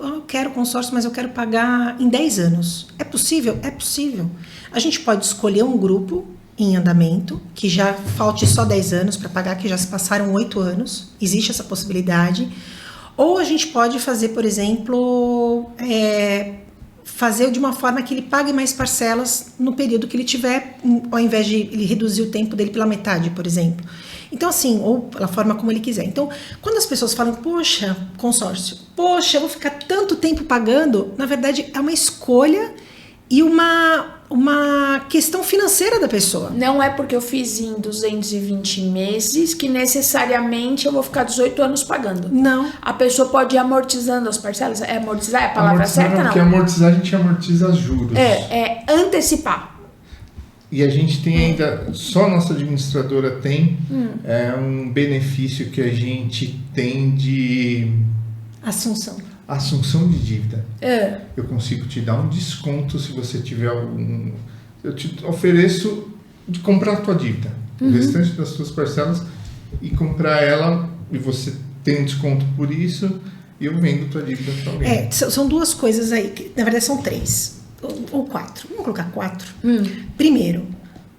eu quero consórcio, mas eu quero pagar em 10 anos. É possível? É possível. A gente pode escolher um grupo em andamento, que já falte só 10 anos para pagar, que já se passaram 8 anos. Existe essa possibilidade. Ou a gente pode fazer, por exemplo... fazer de uma forma que ele pague mais parcelas no período que ele tiver, ao invés de ele reduzir o tempo dele pela metade, por exemplo. Então, assim, ou pela forma como ele quiser. Então, quando as pessoas falam, poxa, consórcio, poxa, eu vou ficar tanto tempo pagando, na verdade, é uma escolha e uma questão financeira da pessoa. Não é porque eu fiz em 220 meses que necessariamente eu vou ficar 18 anos pagando. Não. A pessoa pode ir amortizando as parcelas. Amortizar é a palavra certa, não? Porque amortizar, a gente amortiza juros. Antecipar. E a gente tem ainda, só a nossa administradora tem um benefício que a gente tem de... Assunção de dívida. Eu consigo te dar um desconto se você tiver algum... Eu te ofereço de comprar a tua dívida. O restante das suas parcelas e comprar ela, e você tem um desconto por isso, e eu vendo tua dívida também. São 2 coisas aí, que, na verdade são 3 ou 4. Vamos colocar 4. Primeiro,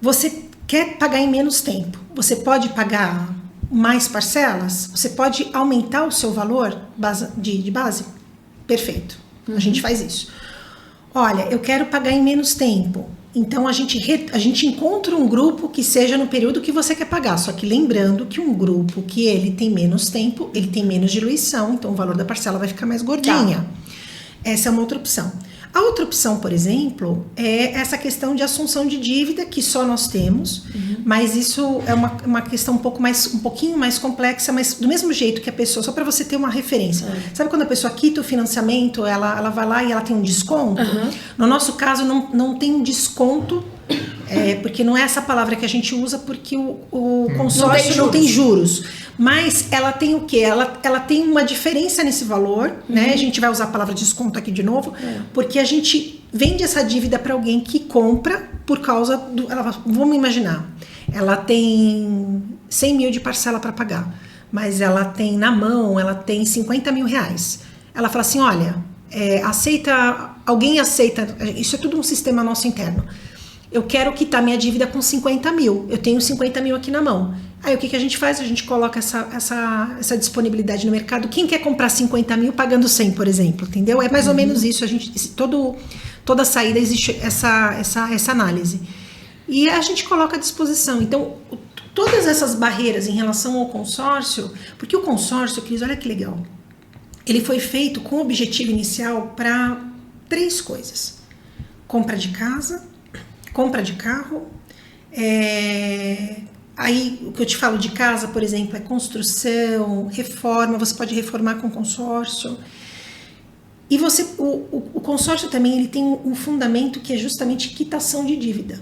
você quer pagar em menos tempo. Você pode pagar mais parcelas? Você pode aumentar o seu valor de base? Perfeito. A gente faz isso. Olha, eu quero pagar em menos tempo. Então, a gente encontra um grupo que seja no período que você quer pagar. Só que lembrando que um grupo que ele tem menos tempo, ele tem menos diluição, então o valor da parcela vai ficar mais gordinha. Essa é uma outra opção. A outra opção, por exemplo, é essa questão de assunção de dívida que só nós temos, mas isso é uma questão um pouquinho mais complexa, mas do mesmo jeito que a pessoa, só para você ter uma referência, sabe quando a pessoa quita o financiamento, ela vai lá e ela tem um desconto? No nosso caso, não tem um desconto, porque não é essa palavra que a gente usa, porque o consórcio não tem juros. Mas ela tem o quê? Ela tem uma diferença nesse valor, né? A gente vai usar a palavra desconto aqui de novo, porque a gente vende essa dívida para alguém que compra por causa do... Vamos imaginar, ela tem 100 mil de parcela para pagar, mas ela tem na mão, ela tem 50 mil reais. Ela fala assim, olha, alguém aceita, isso é tudo um sistema nosso interno. Eu quero quitar minha dívida com 50 mil, eu tenho 50 mil aqui na mão. Aí o que a gente faz? A gente coloca essa disponibilidade no mercado. Quem quer comprar 50 mil pagando 100, por exemplo, entendeu? É mais ou menos isso. Toda saída existe essa análise. E a gente coloca à disposição. Então, todas essas barreiras em relação ao consórcio, porque o consórcio, Cris, olha que legal, ele foi feito com o objetivo inicial para 3 coisas. Compra de casa, compra de carro, aí o que eu te falo de casa, por exemplo, é construção, reforma, você pode reformar com consórcio. E o consórcio também ele tem um fundamento que é justamente quitação de dívida.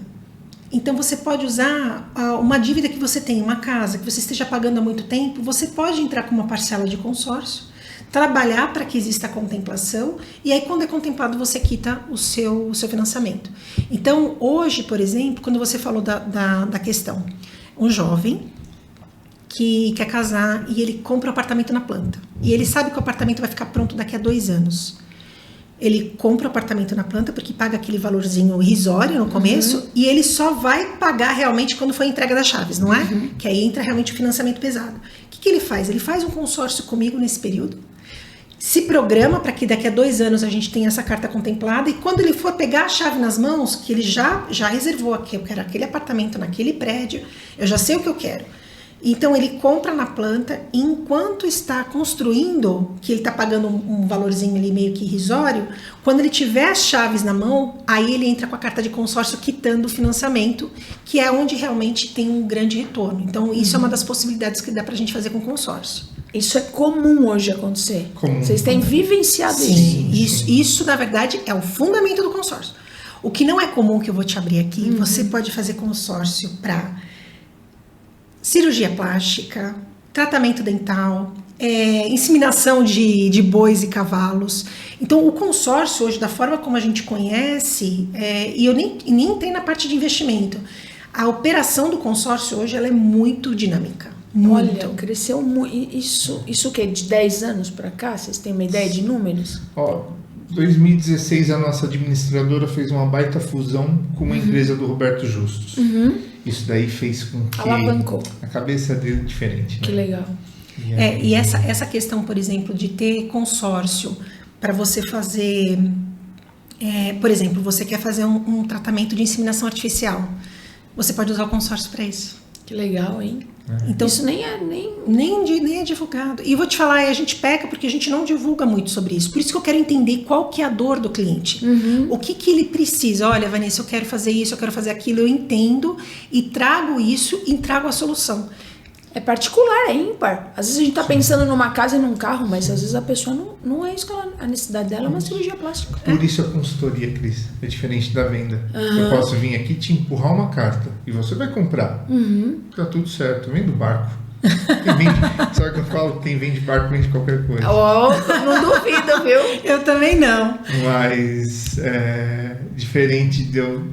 Então você pode usar uma dívida que você tem, uma casa que você esteja pagando há muito tempo, você pode entrar com uma parcela de consórcio, trabalhar para que exista a contemplação, e aí quando é contemplado você quita o seu financiamento. Então hoje, por exemplo, quando você falou da questão, um jovem que quer casar e ele compra um apartamento na planta, e ele sabe que o apartamento vai ficar pronto daqui a 2 anos. Ele compra o apartamento na planta porque paga aquele valorzinho irrisório no começo, e ele só vai pagar realmente quando for a entrega das chaves, não é? Que aí entra realmente o financiamento pesado. O que ele faz? Ele faz um consórcio comigo nesse período, se programa para que daqui a 2 anos a gente tenha essa carta contemplada, e quando ele for pegar a chave nas mãos, que ele já reservou aqui, eu quero aquele apartamento naquele prédio, eu já sei o que eu quero. Então ele compra na planta, e enquanto está construindo, que ele está pagando um valorzinho ali meio que irrisório, quando ele tiver as chaves na mão, aí ele entra com a carta de consórcio quitando o financiamento, que é onde realmente tem um grande retorno. Então isso é uma das possibilidades que dá para a gente fazer com consórcio. Isso é comum hoje acontecer. Vocês têm vivenciado isso. Isso, na verdade, é o fundamento do consórcio. O que não é comum, que eu vou te abrir aqui, você pode fazer consórcio para cirurgia plástica, tratamento dental, inseminação de bois e cavalos. Então, o consórcio hoje, da forma como a gente conhece, e eu nem entrei na parte de investimento, a operação do consórcio hoje ela é muito dinâmica. Muito. Olha, cresceu muito. Isso o quê? De 10 anos para cá? Vocês têm uma ideia de números? 2016 a nossa administradora fez uma baita fusão com uma empresa do Roberto Justus. Isso daí fez com que alavancou a cabeça dele diferente. Né? Que legal. E essa questão, por exemplo, de ter consórcio para você fazer... por exemplo, você quer fazer um tratamento de inseminação artificial. Você pode usar o consórcio para isso. Que legal, hein? Então, isso nem é divulgado. E eu vou te falar, a gente peca porque a gente não divulga muito sobre isso. Por isso que eu quero entender qual que é a dor do cliente. O que ele precisa. Olha, Vanessa, eu quero fazer isso, eu quero fazer aquilo. Eu entendo e trago isso e trago a solução. É particular, é ímpar. Às vezes a gente tá pensando numa casa e num carro, mas às vezes a pessoa não é isso que a necessidade dela é uma cirurgia plástica. Por isso a consultoria, Cris, é diferente da venda. Eu posso vir aqui te empurrar uma carta e você vai comprar. Tá tudo certo, vem do barco. Sabe o que eu falo? Quem vende barco vende qualquer coisa. Não duvido, viu? Eu também não. Mas é diferente de eu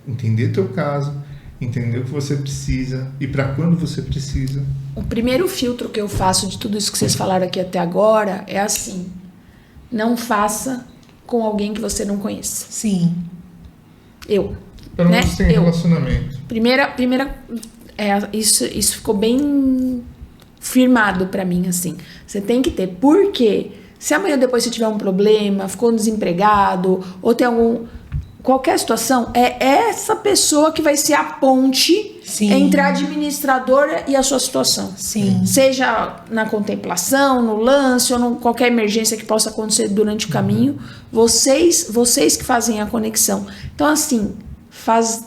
entender teu caso, entender o que você precisa e para quando você precisa. O primeiro filtro que eu faço de tudo isso que vocês falaram aqui até agora é assim: não faça com alguém que você não conheça. Sim. Pelo menos tem relacionamento. Primeira isso ficou bem firmado para mim, assim. Você tem que ter. Por quê? Se amanhã depois você tiver um problema, ficou desempregado, ou tem algum... qualquer situação, é essa pessoa que vai ser a ponte entre a administradora e a sua situação. Sim. Seja na contemplação, no lance, ou em qualquer emergência que possa acontecer durante o caminho, vocês que fazem a conexão. Então, assim,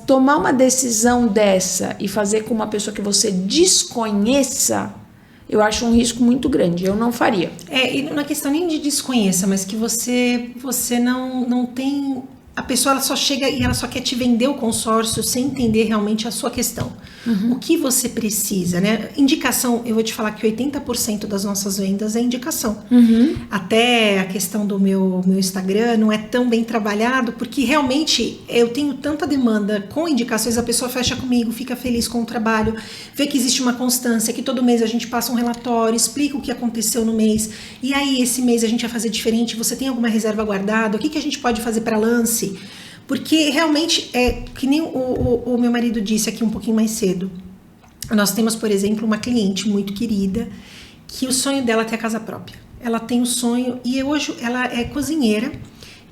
tomar uma decisão dessa e fazer com uma pessoa que você desconheça, eu acho um risco muito grande. Eu não faria. E não é questão nem de desconheça, mas que você não tem... A pessoa ela só chega e ela só quer te vender o consórcio sem entender realmente a sua questão. O que você precisa, né? Indicação, eu vou te falar que 80% das nossas vendas é indicação. Até a questão do meu Instagram não é tão bem trabalhado, porque realmente eu tenho tanta demanda com indicações, a pessoa fecha comigo, fica feliz com o trabalho, vê que existe uma constância, que todo mês a gente passa um relatório, explica o que aconteceu no mês, e aí esse mês a gente vai fazer diferente, você tem alguma reserva guardada, o que a gente pode fazer para lance? Porque realmente é que nem o meu marido disse aqui um pouquinho mais cedo. Nós temos, por exemplo, uma cliente muito querida que o sonho dela é ter a casa própria. Ela tem um sonho e hoje ela é cozinheira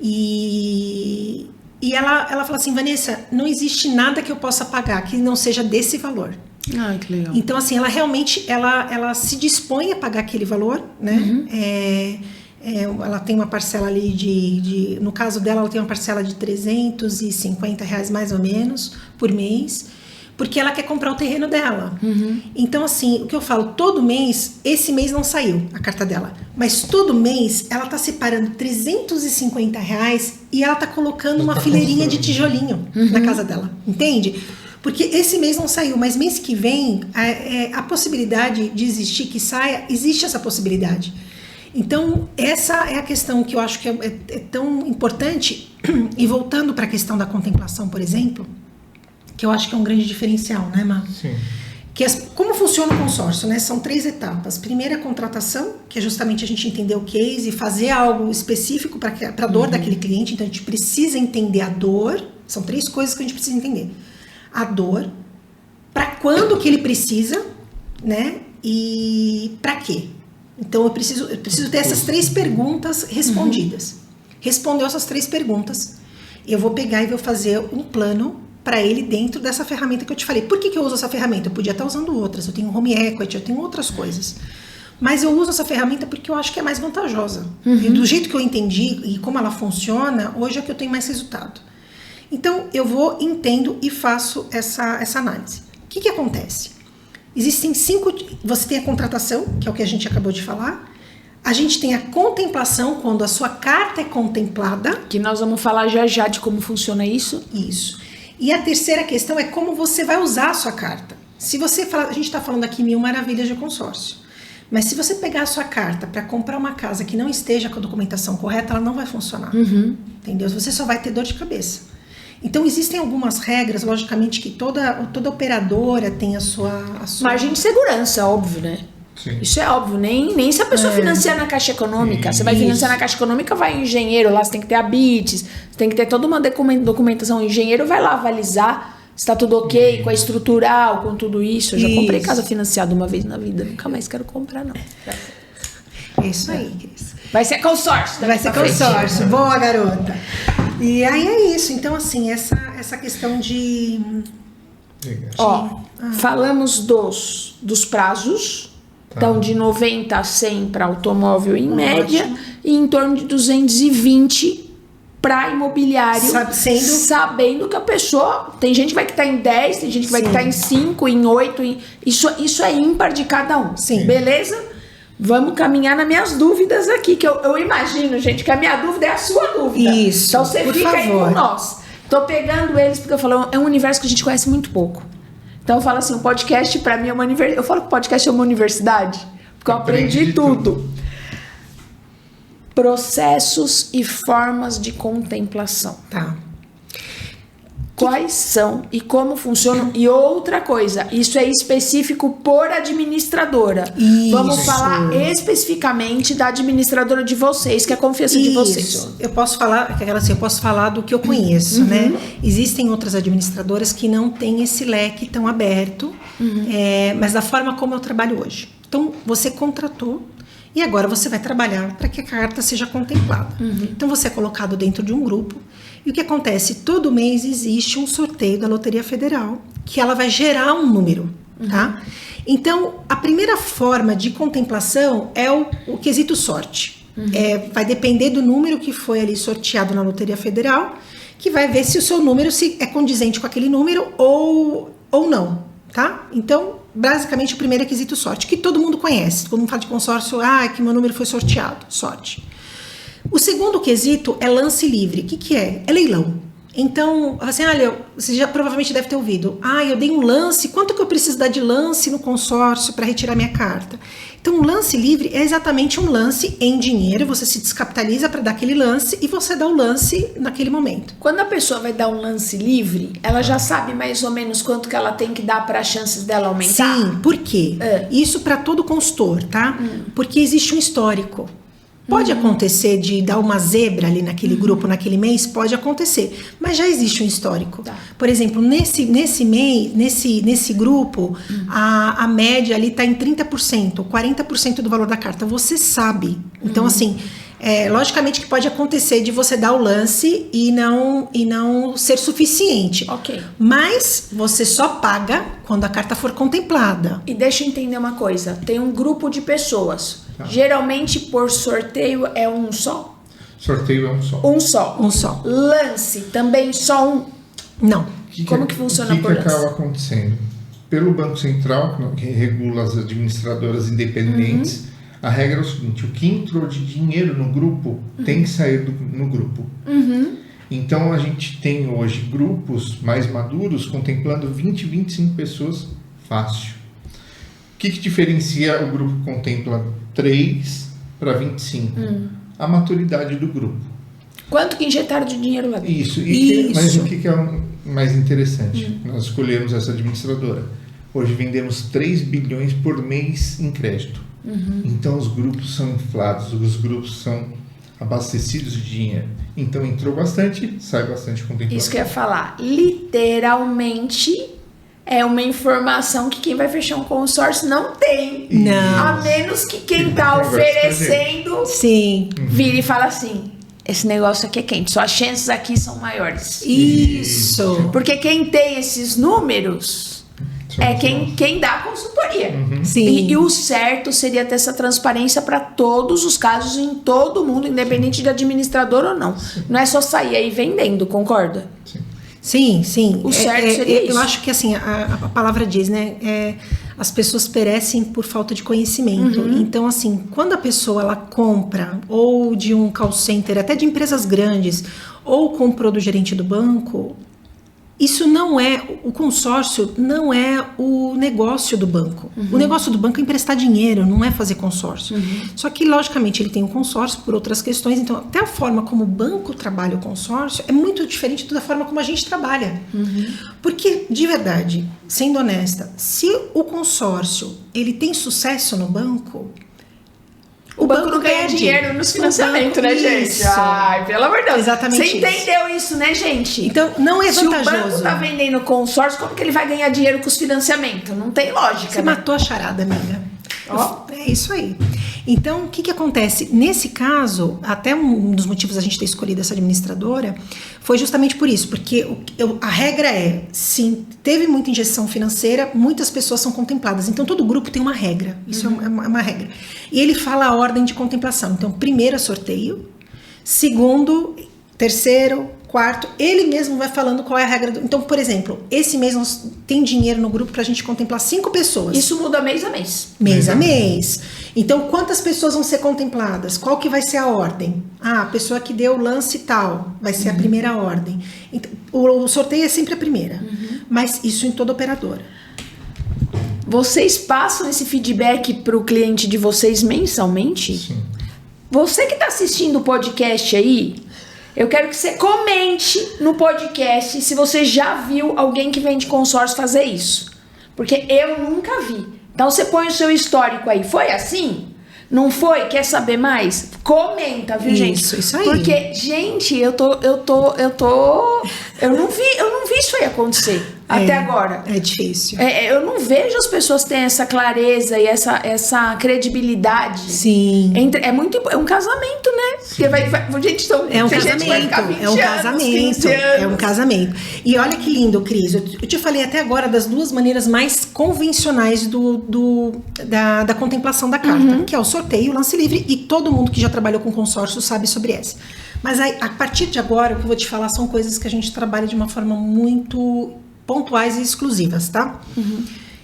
e ela fala assim, Vanessa, não existe nada que eu possa pagar que não seja desse valor. Ai, que legal. Então, assim, ela realmente ela se dispõe a pagar aquele valor, né? Ela tem uma parcela ali no caso dela, ela tem uma parcela de R$350 mais ou menos por mês, porque ela quer comprar o terreno dela. Então, assim, o que eu falo, todo mês, esse mês não saiu a carta dela, mas todo mês ela tá separando R$350 e ela tá colocando uma fileirinha de tijolinho na casa dela, entende? Porque esse mês não saiu, mas mês que vem, a possibilidade de existir que saia, existe essa possibilidade. Então, essa é a questão que eu acho que é tão importante. E voltando para a questão da contemplação, por exemplo, que eu acho que é um grande diferencial, né, Má? Sim. Como funciona o consórcio, né? São 3 etapas. Primeiro é a contratação, que é justamente a gente entender o case e fazer algo específico para a dor daquele cliente. Então, a gente precisa entender a dor. São 3 coisas que a gente precisa entender. A dor, para quando que ele precisa, né? E para quê? Então, eu preciso ter essas 3 perguntas respondidas. Respondeu essas 3 perguntas, eu vou pegar e vou fazer um plano para ele dentro dessa ferramenta que eu te falei. Por que eu uso essa ferramenta? Eu podia estar usando outras. Eu tenho home equity, eu tenho outras coisas. Mas eu uso essa ferramenta porque eu acho que é mais vantajosa. E do jeito que eu entendi e como ela funciona, hoje é que eu tenho mais resultado. Então, eu entendo e faço essa análise. O que acontece? Existem 5... Você tem a contratação, que é o que a gente acabou de falar. A gente tem a contemplação, quando a sua carta é contemplada. Que nós vamos falar já de como funciona isso. Isso. E a terceira questão é como você vai usar a sua carta. Se você falar, a gente está falando aqui 1000 maravilhas de consórcio. Mas se você pegar a sua carta para comprar uma casa que não esteja com a documentação correta, ela não vai funcionar. Entendeu? Você só vai ter dor de cabeça. Então, existem algumas regras, logicamente, que toda operadora tem a sua... Margem de segurança, óbvio, né? Sim. Isso é óbvio. Nem se a pessoa financiar na Caixa Econômica. Você vai financiar na Caixa Econômica, vai um engenheiro lá, você tem que ter a BITS, você tem que ter toda uma documentação. O engenheiro vai lá avalizar se está tudo ok, com a estrutural, com tudo isso. Eu já comprei casa financiada uma vez na vida, nunca mais quero comprar, não. É isso aí, Cris. Vai ser consórcio. Vai ser consórcio. Boa, garota. E aí é isso. Então, assim, essa questão de... Falamos dos prazos. Então, de 90 a 100 para automóvel em média e em torno de 220 para imobiliário. Sabendo que a pessoa... Tem gente que vai quitar em 10, tem gente que vai quitar em 5, em 8. Isso é ímpar de cada um. Sim. Beleza? Vamos caminhar nas minhas dúvidas aqui, que eu imagino, gente, que a minha dúvida é a sua dúvida. Isso, então você fica aí com nós. Tô pegando eles porque eu falo, é um universo que a gente conhece muito pouco. Então eu falo assim, o podcast pra mim é uma universidade. Eu falo que o podcast é uma universidade, porque eu aprendi tudo. Processos e formas de contemplação. Tá. Quais são e como funcionam? E outra coisa, isso é específico por administradora. Isso. Vamos falar especificamente da administradora de vocês, que é a confiança de vocês. Eu posso falar do que eu conheço, né? Existem outras administradoras que não têm esse leque tão aberto, mas da forma como eu trabalho hoje. Então, você contratou e agora você vai trabalhar para que a carta seja contemplada. Então, você é colocado dentro de um grupo E o que acontece? Todo mês existe um sorteio da Loteria Federal, que ela vai gerar um número, tá? Então, a primeira forma de contemplação é o quesito sorte. Vai depender do número que foi ali sorteado na Loteria Federal, que vai ver se o seu número se é condizente com aquele número ou não, tá? Então, basicamente, o primeiro é quesito sorte, que todo mundo conhece. Todo mundo fala de consórcio, que meu número foi sorteado, sorte. O segundo quesito é lance livre. O que é? É leilão. Então, assim, olha, você já provavelmente deve ter ouvido. Eu dei um lance, quanto que eu preciso dar de lance no consórcio para retirar minha carta? Então, um lance livre é exatamente um lance em dinheiro, você se descapitaliza para dar aquele lance e você dá o lance naquele momento. Quando a pessoa vai dar um lance livre, ela já sabe mais ou menos quanto que ela tem que dar para as chances dela aumentar? Sim, por quê? Isso para todo consultor, tá? Porque existe um histórico. Pode acontecer de dar uma zebra ali naquele grupo, naquele mês, pode acontecer, mas já existe um histórico. Tá. Por exemplo, nesse mês, nesse grupo, a média ali está em 30%, 40% do valor da carta, você sabe. Então, assim, logicamente que pode acontecer de você dar o lance e não ser suficiente. Ok. Mas você só paga quando a carta for contemplada. E deixa eu entender uma coisa, tem um grupo de pessoas. Geralmente, por sorteio, é um só? Sorteio é um só. Um só. Lance, também só um? Não. Como que funciona por lance? O que acaba acontecendo? Pelo Banco Central, que regula as administradoras independentes, a regra é o seguinte, o que entrou de dinheiro no grupo tem que sair no grupo. Então, a gente tem hoje grupos mais maduros contemplando 20, 25 pessoas fácil. O que diferencia o grupo que contempla 3 para 25? A maturidade do grupo. Quanto que injetaram de dinheiro lá dentro? Isso. Mas o que é o mais interessante? Nós escolhemos essa administradora. Hoje vendemos 3 bilhões por mês em crédito. Então os grupos são inflados, os grupos são abastecidos de dinheiro. Então entrou bastante, sai bastante contemplado. Isso que eu ia falar. Literalmente... é uma informação que quem vai fechar um consórcio não tem. Não. A menos que quem tá oferecendo vire e fala assim, esse negócio aqui é quente, suas chances aqui são maiores. Isso. Porque quem tem esses números é quem dá a consultoria. Sim. E o certo seria ter essa transparência para todos os casos em todo mundo, independente de administrador ou não. Não é só sair aí vendendo, concorda? Sim. O certo seria isso. Eu acho que assim, a palavra diz, né? As pessoas perecem por falta de conhecimento. Então, assim, quando a pessoa ela compra, ou de um call center, até de empresas grandes, ou comprou do gerente do banco, isso não é, o consórcio não é o negócio do banco. O negócio do banco é emprestar dinheiro, não é fazer consórcio. Só que, logicamente, ele tem um consórcio por outras questões. Então, até a forma como o banco trabalha o consórcio é muito diferente da forma como a gente trabalha. Porque, de verdade, sendo honesta, se o consórcio ele tem sucesso no banco... O banco não ganha dinheiro nos financiamentos, né, gente? Isso. Ai, pelo amor de Deus. Exatamente Você entendeu isso, né, gente? Então, não é vantajoso. Se o banco tá vendendo consórcio, como que ele vai ganhar dinheiro com os financiamentos? Não tem lógica, Você matou a charada, amiga. É isso aí. Então, o que acontece? Nesse caso, até um dos motivos da gente ter escolhido essa administradora foi justamente por isso, porque a regra é, se teve muita injeção financeira, muitas pessoas são contempladas. Então, todo grupo tem uma regra. Isso é uma regra. E ele fala a ordem de contemplação. Então, primeiro é sorteio, segundo, terceiro, quarto, ele mesmo vai falando qual é a regra. Então, por exemplo, esse mês nós tem dinheiro no grupo pra gente contemplar 5 pessoas. Isso muda mês a mês. Mês a mês. Então, quantas pessoas vão ser contempladas? Qual que vai ser a ordem? A pessoa que deu o lance tal, vai ser a primeira ordem. Então, o sorteio é sempre a primeira. Mas isso em toda operadora. Vocês passam esse feedback pro cliente de vocês mensalmente? Sim. Você que tá assistindo o podcast aí, eu quero que você comente no podcast se você já viu alguém que vende consórcio fazer isso. Porque eu nunca vi. Então você põe o seu histórico aí. Foi assim? Não foi? Quer saber mais? Comenta, viu, gente? Isso aí. Porque, gente, eu não vi isso aí acontecer. até agora. É difícil. Eu não vejo as pessoas terem essa clareza e essa credibilidade. Sim. É um casamento, né? Porque gente, então, É um tem gente que vai ficar 20 anos, 15 anos. É um casamento. E olha que lindo, Cris. Eu te falei até agora das duas maneiras mais convencionais da contemplação da carta, que é o sorteio, o lance livre, e todo mundo que já trabalhou com consórcio sabe sobre essa. Mas aí, a partir de agora, o que eu vou te falar são coisas que a gente trabalha de uma forma muito pontuais e exclusivas, tá?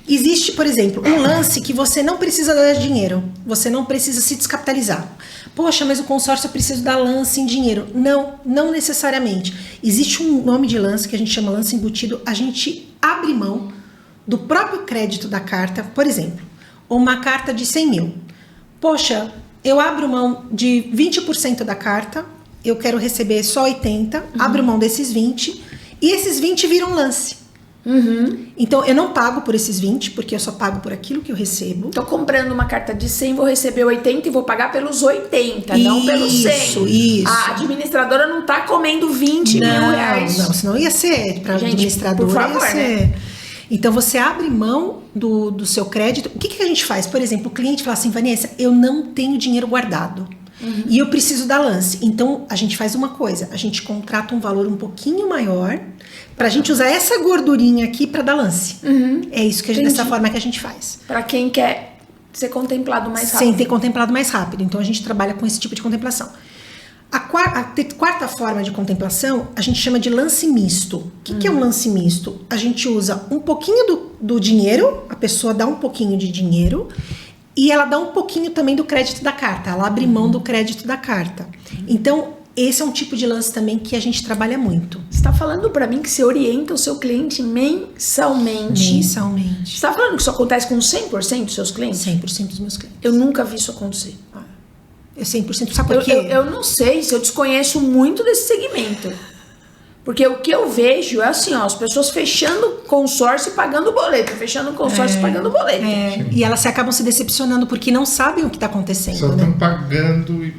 Existe, por exemplo, um lance que você não precisa dar dinheiro, você não precisa se descapitalizar. Poxa, mas o consórcio eu preciso dar lance em dinheiro. Não necessariamente. Existe um nome de lance que a gente chama lance embutido, a gente abre mão do próprio crédito da carta, por exemplo, uma carta de 100 mil. Poxa, eu abro mão de 20% da carta, eu quero receber só 80, abro mão desses 20, e esses 20 viram lance. Então, eu não pago por esses 20, porque eu só pago por aquilo que eu recebo. Tô comprando uma carta de 100, vou receber 80 e vou pagar pelos 80, não pelos 100. Isso. A administradora não tá comendo 20 mil reais. Não, senão ia ser para administradora. Por favor, ia ser. Né? Então, você abre mão do seu crédito. O que a gente faz? Por exemplo, o cliente fala assim, Vanessa, eu não tenho dinheiro guardado. E eu preciso dar lance. Então, a gente faz uma coisa. A gente contrata um valor um pouquinho maior pra gente usar essa gordurinha aqui pra dar lance. É isso que dessa forma que a gente faz. Pra quem quer ser contemplado mais rápido. Sem ter contemplado mais rápido. Então, a gente trabalha com esse tipo de contemplação. A quarta forma de contemplação, a gente chama de lance misto. O que é um lance misto? A gente usa um pouquinho do dinheiro, a pessoa dá um pouquinho de dinheiro, e ela dá um pouquinho também do crédito da carta. Ela abre mão do crédito da carta. Então, esse é um tipo de lance também que a gente trabalha muito. Você está falando para mim que você orienta o seu cliente mensalmente? Mensalmente. Você está falando que isso acontece com 100% dos seus clientes? 100% dos meus clientes. Eu nunca vi isso acontecer. É 100%. Sabe por quê? Eu não sei se eu desconheço muito desse segmento. Porque o que eu vejo é assim, ó, as pessoas fechando consórcio e pagando boleto, fechando consórcio e pagando boleto. E elas acabam se decepcionando porque não sabem o que está acontecendo. Só estão pagando e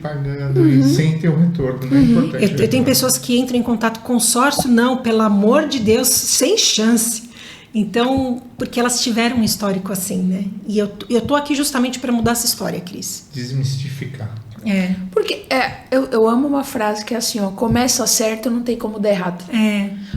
sem ter um retorno, não é importante. Eu tenho pessoas que entram em contato com consórcio, não, pelo amor de Deus, sem chance. Então, porque elas tiveram um histórico assim, né? E eu tô aqui justamente para mudar essa história, Cris. Desmistificar. Porque eu amo uma frase que é assim, ó, começa certo, não tem como dar errado.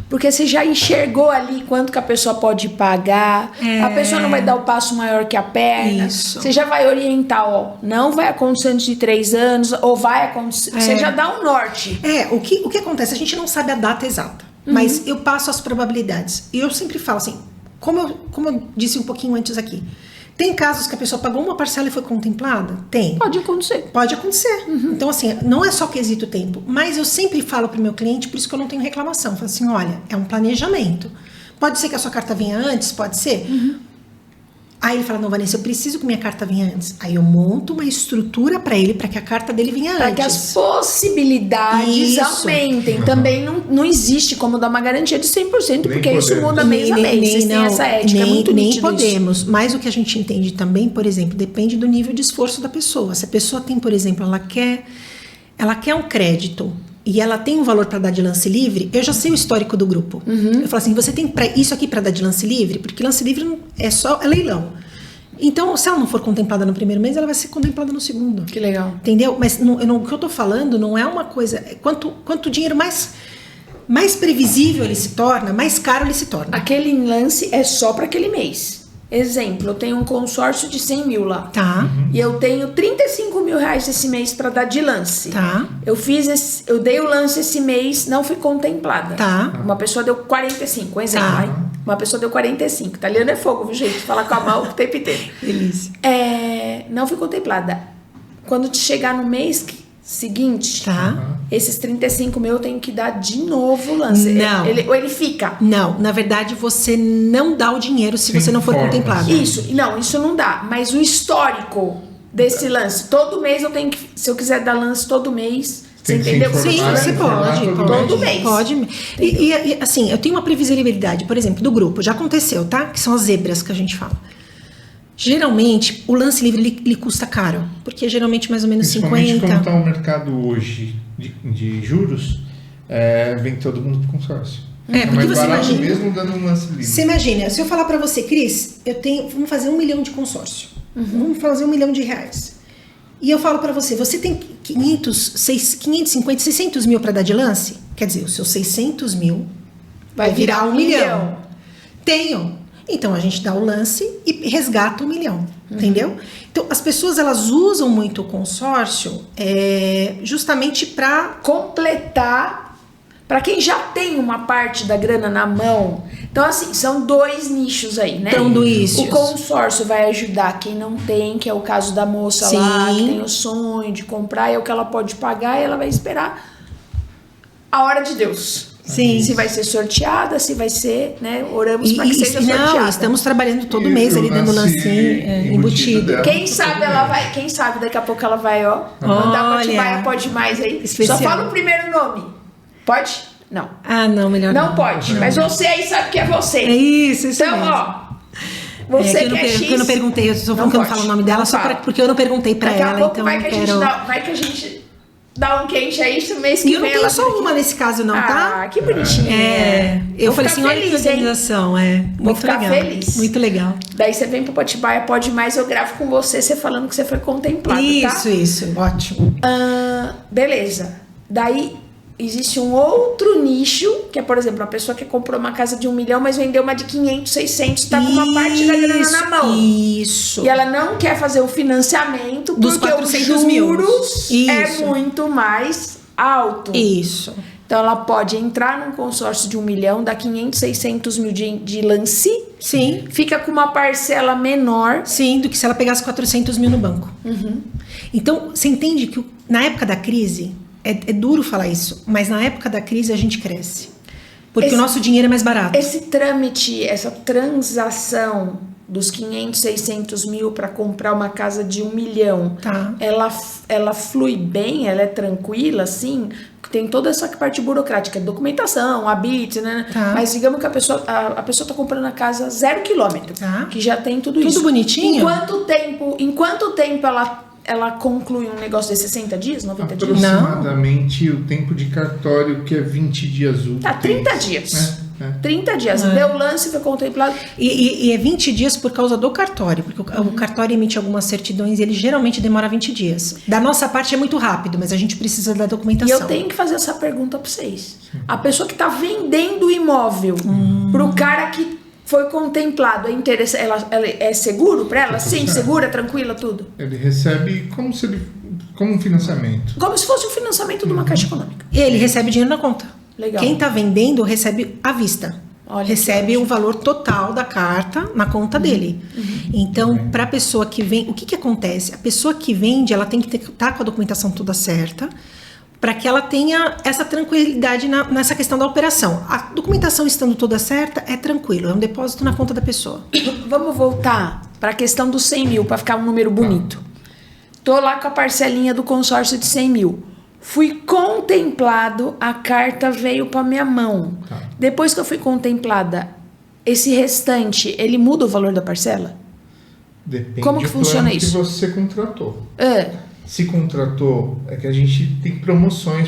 Porque você já enxergou ali quanto que a pessoa pode pagar, a pessoa não vai dar o passo maior que a perna. Isso. Você já vai orientar, ó, não vai acontecer antes de 3 anos, ou vai acontecer. Você já dá um norte. O que acontece? A gente não sabe a data exata, mas eu passo as probabilidades. E eu sempre falo assim, como eu disse um pouquinho antes aqui, tem casos que a pessoa pagou uma parcela e foi contemplada? Tem. Pode acontecer. Pode acontecer. Então, assim, não é só quesito tempo. Mas eu sempre falo pro meu cliente, por isso que eu não tenho reclamação. Eu falo assim, olha, é um planejamento. Pode ser que a sua carta venha antes? Pode ser? Aí ele fala, não, Vanessa, eu preciso que minha carta venha antes. Aí eu monto uma estrutura para ele, para que a carta dele venha antes. Para que as possibilidades aumentem. Também não existe como dar uma garantia de 100%, porque isso muda mês a mês. Vocês têm essa ética, é muito nítido. Nem podemos. Mas o que a gente entende também, por exemplo, depende do nível de esforço da pessoa. Se a pessoa tem, por exemplo, ela quer um crédito e ela tem um valor para dar de lance livre, eu já sei o histórico do grupo. Eu falo assim, você tem isso aqui para dar de lance livre? Porque lance livre é leilão. Então, se ela não for contemplada no primeiro mês, ela vai ser contemplada no segundo. Que legal. Entendeu? Mas o que eu tô falando não é uma coisa... Quanto dinheiro mais previsível ele se torna, mais caro ele se torna. Aquele lance é só para aquele mês. Exemplo, eu tenho um consórcio de 100 mil lá. Tá. E eu tenho 35 mil reais esse mês para dar de lance. Tá. Eu dei o lance esse mês, não fui contemplada. Tá. Uma pessoa deu 45, um exemplo. Tá. Uma pessoa deu 45. Italiano é fogo, viu, gente? Falar com a mão o tempo inteiro. Delícia. Não fui contemplada. Quando chegar no mês seguinte, esses 35 mil eu tenho que dar de novo o lance. Não. Ou ele fica? Não, na verdade você não dá o dinheiro se você não for contemplado. Isso não dá. Mas o histórico desse lance, todo mês eu tenho que, se eu quiser dar lance todo mês, você entendeu? Sim, você pode. Todo mês. Pode. E assim, eu tenho uma previsibilidade, por exemplo, do grupo. Já aconteceu, tá? Que são as zebras que a gente fala. Geralmente, o lance livre ele custa caro, porque geralmente mais ou menos 50... como está o mercado hoje de juros, vem todo mundo para consórcio. Porque mais você barato imagina, mesmo dando um lance livre. você imagina, se eu falar pra você, Cris, vamos fazer 1 milhão de consórcio. Vamos fazer R$1 milhão. E eu falo pra você, você tem 550, 600 mil pra dar de lance? Quer dizer, os seus 600 mil vai virar 1 milhão. Tenho. Então a gente dá o lance e resgata 1 milhão. Entendeu? Então as pessoas elas usam muito o consórcio justamente pra completar, para quem já tem uma parte da grana na mão. Então, assim, são 2 nichos aí, né? Então, o consórcio vai ajudar quem não tem, que é o caso da moça lá, que tem o sonho de comprar, é o que ela pode pagar, e ela vai esperar a hora de Deus. Sim. Se vai ser sorteada, se vai ser, né? Oramos para que seja sorteada. Não, estamos trabalhando todo mês ali dando lancinho embutido. Quem sabe ela vai, quem sabe daqui a pouco ela vai, mandar pra Atibaia, pode mais aí. Especial. Só fala o primeiro nome. Pode? Não. Ah, não, melhor não. Não pode, mas você aí sabe que é você. É isso então, mesmo. Você que é X. Eu não perguntei, eu só falando que eu não falo o nome dela, só porque eu não perguntei pra ela. Daqui a pouco então vai que a gente dá um quente aí, esse mês que vem. E eu não tenho só uma nesse caso, não, tá? Ah, que bonitinha. Eu falei assim, olha que organização, muito legal. Feliz. Muito legal. Daí você vem pro Atibaia, pode mais, eu gravo com você falando que você foi contemplado, tá? Isso, ótimo. Beleza. Daí existe um outro nicho, que é, por exemplo, a pessoa que comprou uma casa de 1 milhão, mas vendeu uma de 500, 600, tá com uma parte da grana na mão. Isso. E ela não quer fazer o financiamento dos porque 400 os juros mil. É muito mais alto. Isso. Então ela pode entrar num consórcio de 1 milhão, dá 500, 600 mil de lance. Sim. Fica com uma parcela menor. Sim, do que se ela pegasse 400 mil no banco. Então, você entende que na época da crise, é duro falar isso, mas na época da crise a gente cresce. Porque o nosso dinheiro é mais barato. Esse trâmite, essa transação dos 500, 600 mil para comprar uma casa de 1 milhão, tá. ela flui bem, ela é tranquila, assim, tem toda essa parte burocrática, documentação, habite, né? Tá. Mas digamos que a pessoa tá comprando a casa 0 quilômetro, que já tem tudo isso. Tudo bonitinho? Em quanto tempo ela conclui um negócio de 60 dias, 90 dias? Aproximadamente o tempo de cartório, que é 20 dias úteis. Tá, 30 dias. 30 dias. Deu lance, foi contemplado. E é 20 dias por causa do cartório, porque o cartório emite algumas certidões e ele geralmente demora 20 dias. Da nossa parte é muito rápido, mas a gente precisa da documentação. E eu tenho que fazer essa pergunta para vocês. A pessoa que está vendendo o imóvel pro cara que foi contemplado, ela é seguro para ela? Sim, segura, tranquila, tudo? Ele recebe como um financiamento. Como se fosse um financiamento de uma caixa econômica. Ele recebe dinheiro na conta. Legal. Quem está vendendo recebe à vista. Recebe o valor total da carta na conta dele. Então, para a pessoa que vende, o que acontece? A pessoa que vende, ela tem que estar com a documentação toda certa, para que ela tenha essa tranquilidade nessa questão da operação. A documentação estando toda certa, é tranquilo, é um depósito na conta da pessoa. Vamos voltar para a questão dos 100 mil, para ficar um número bonito. Tô lá com a parcelinha do consórcio de 100 mil. Fui contemplado, a carta veio para minha mão. Depois que eu fui contemplada, esse restante, ele muda o valor da parcela? Depende. Como que funciona isso? Que você contratou. Se contratou, é que a gente tem promoções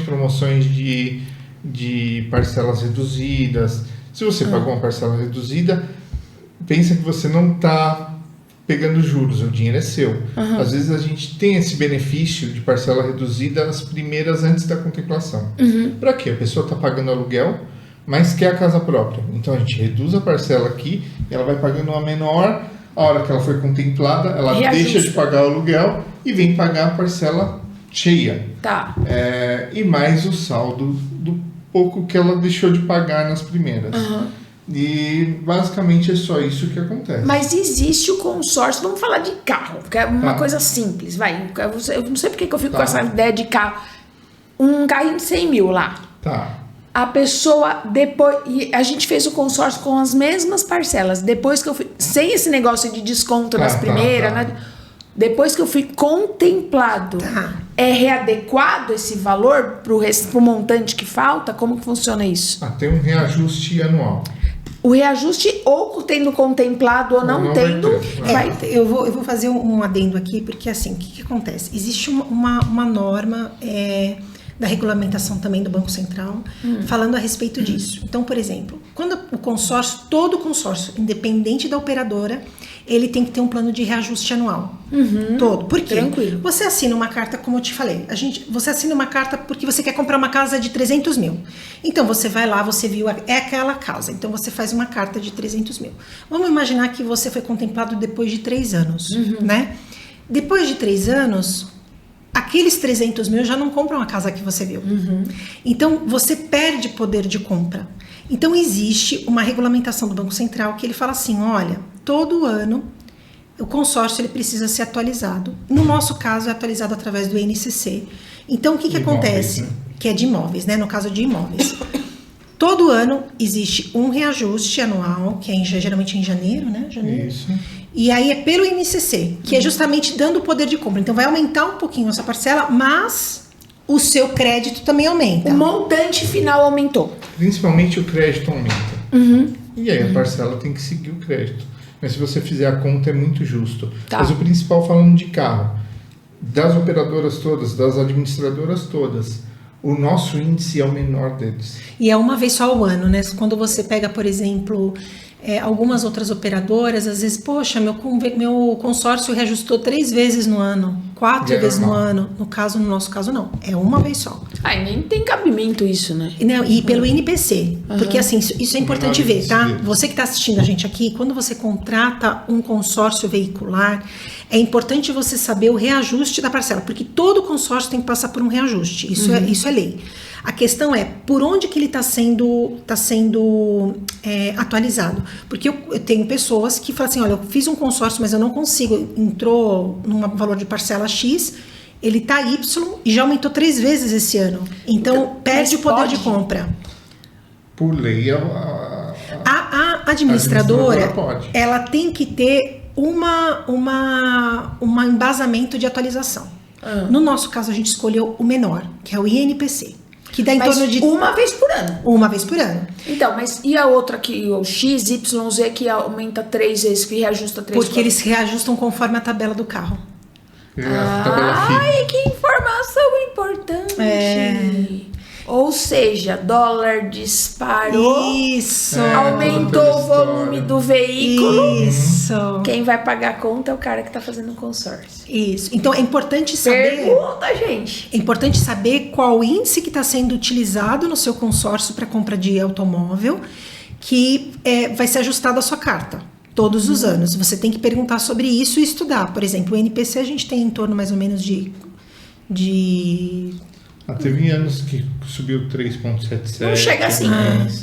de parcelas reduzidas. Se você pagou uma parcela reduzida, pensa que você não está pegando juros, o dinheiro é seu. Às vezes a gente tem esse benefício de parcela reduzida as primeiras antes da contemplação. Para quê? A pessoa está pagando aluguel, mas quer a casa própria. Então a gente reduz a parcela aqui, ela vai pagando uma menor. A hora que ela foi contemplada, ela deixa de pagar o aluguel e vem pagar a parcela cheia. Tá. E mais o saldo do pouco que ela deixou de pagar nas primeiras. E basicamente é só isso que acontece. Mas existe o consórcio, vamos falar de carro, porque é uma coisa simples, vai. Eu não sei porque que eu fico com essa ideia de carro. Um carrinho de 100 mil lá. A pessoa, depois, e a gente fez o consórcio com as mesmas parcelas. Depois que eu fui, sem esse negócio de desconto nas primeiras, né? Depois que eu fui contemplado, é readequado esse valor pro montante que falta? Como que funciona isso? Tem um reajuste anual. O reajuste, ou tendo contemplado ou não tendo, eu vou fazer um adendo aqui, porque assim, o que acontece? Existe uma norma da regulamentação também do Banco Central, falando a respeito disso. Então, por exemplo, quando o consórcio, todo consórcio, independente da operadora, ele tem que ter um plano de reajuste anual. Todo. Por quê? Tranquilo. Você assina uma carta, como eu te falei, você assina uma carta porque você quer comprar uma casa de 300 mil. Então, você vai lá, você viu, é aquela casa. Então, você faz uma carta de 300 mil. Vamos imaginar que você foi contemplado depois de 3 anos, né? Depois de 3 anos, aqueles 300 mil já não compram a casa que você viu. Então, você perde poder de compra. Então, existe uma regulamentação do Banco Central que ele fala assim, olha, todo ano o consórcio ele precisa ser atualizado. No nosso caso, é atualizado através do INCC. Então, o que acontece? Imóveis, né? Que é de imóveis, né? No caso de imóveis. Todo ano existe um reajuste anual, que é geralmente em janeiro, né? Isso. E aí é pelo INCC, que é justamente dando o poder de compra. Então vai aumentar um pouquinho essa parcela, mas o seu crédito também aumenta. O montante final aumentou. Principalmente o crédito aumenta. E aí a parcela tem que seguir o crédito. Mas se você fizer a conta é muito justo. Tá. Mas o principal falando de carro, das operadoras todas, das administradoras todas, o nosso índice é o menor deles. E é uma vez só ao ano, né? Quando você pega, por exemplo, algumas outras operadoras, às vezes, poxa, meu consórcio reajustou 3 vezes no ano, 4 vezes no ano. No nosso caso, não. É uma vez só. Ai, nem tem cabimento isso, né? E pelo INPC, porque assim, isso é importante ver, tá? Você que está assistindo a gente aqui, quando você contrata um consórcio veicular, é importante você saber o reajuste da parcela, porque todo consórcio tem que passar por um reajuste, isso é lei. A questão é por onde que ele está sendo atualizado. Porque eu tenho pessoas que falam assim, olha, eu fiz um consórcio, mas eu não consigo, entrou num valor de parcela X, ele está Y e já aumentou 3 vezes esse ano. Então perde o poder de compra. Por lei, A administradora pode. Ela tem que ter um embasamento de atualização. No nosso caso, a gente escolheu o menor, que é o INPC. Que dá em torno de... uma vez por ano. Uma vez por ano. Então, mas e a outra que o X, Y, Z que aumenta 3 vezes, que reajusta 3 vezes? Porque eles reajustam conforme a tabela do carro. Ai, que informação importante. Ou seja, dólar disparou. Isso. Aumentou o volume do veículo. Isso. Quem vai pagar a conta é o cara que tá fazendo o consórcio. Isso. Então é importante saber. Pergunta, gente. É importante saber qual índice que está sendo utilizado no seu consórcio para compra de automóvel, que vai ser ajustado à sua carta todos os anos. Você tem que perguntar sobre isso e estudar. Por exemplo, o NPC a gente tem em torno mais ou menos de teve anos que subiu 3,77. Não chega assim.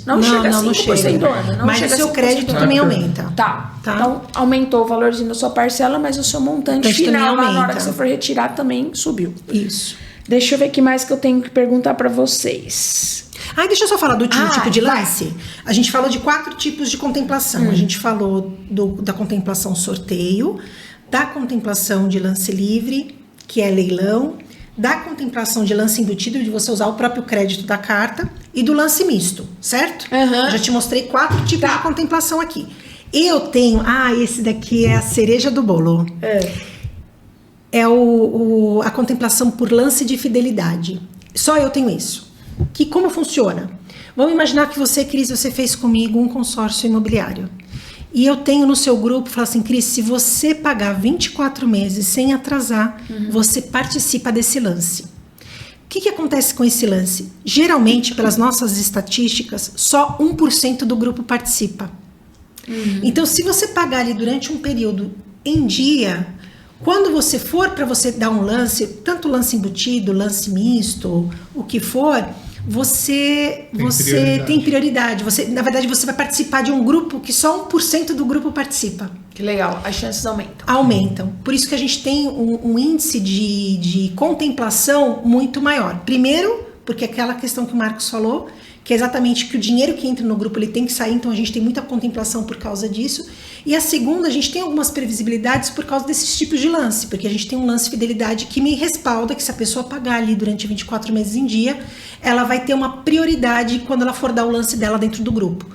Não chega a 5% chega. do ano. Mas o seu crédito também aumenta. Tá. Então, aumentou o valorzinho da sua parcela, mas o seu montante final, na hora que você for retirar, também subiu. Isso. Deixa eu ver o que mais que eu tenho que perguntar pra vocês. Deixa eu só falar do último tipo de lance. A gente falou de 4 tipos de contemplação. A gente falou da contemplação sorteio, da contemplação de lance livre, que é leilão, da contemplação de lance embutido, de você usar o próprio crédito da carta, e do lance misto, certo? Eu já te mostrei 4 tipos de contemplação aqui. Eu tenho... esse daqui é a cereja do bolo. É a contemplação por lance de fidelidade. Só eu tenho isso. Como funciona? Vamos imaginar que você, Cris, você fez comigo um consórcio imobiliário. E eu tenho no seu grupo, falo assim, Cris, se você pagar 24 meses sem atrasar, você participa desse lance. O que acontece com esse lance? Geralmente, pelas nossas estatísticas, só 1% do grupo participa. Então, se você pagar ali durante um período em dia, quando você for para você dar um lance, tanto lance embutido, lance misto, o que for... Você tem prioridade. Na verdade, você vai participar de um grupo que só 1% do grupo participa. Que legal, as chances aumentam. Aumentam. Por isso que a gente tem um índice de contemplação muito maior. Primeiro, porque aquela questão que o Marcos falou, que é exatamente que o dinheiro que entra no grupo ele tem que sair, então a gente tem muita contemplação por causa disso. E a segunda, a gente tem algumas previsibilidades por causa desses tipos de lance, porque a gente tem um lance fidelidade que me respalda que se a pessoa pagar ali durante 24 meses em dia, ela vai ter uma prioridade quando ela for dar o lance dela dentro do grupo.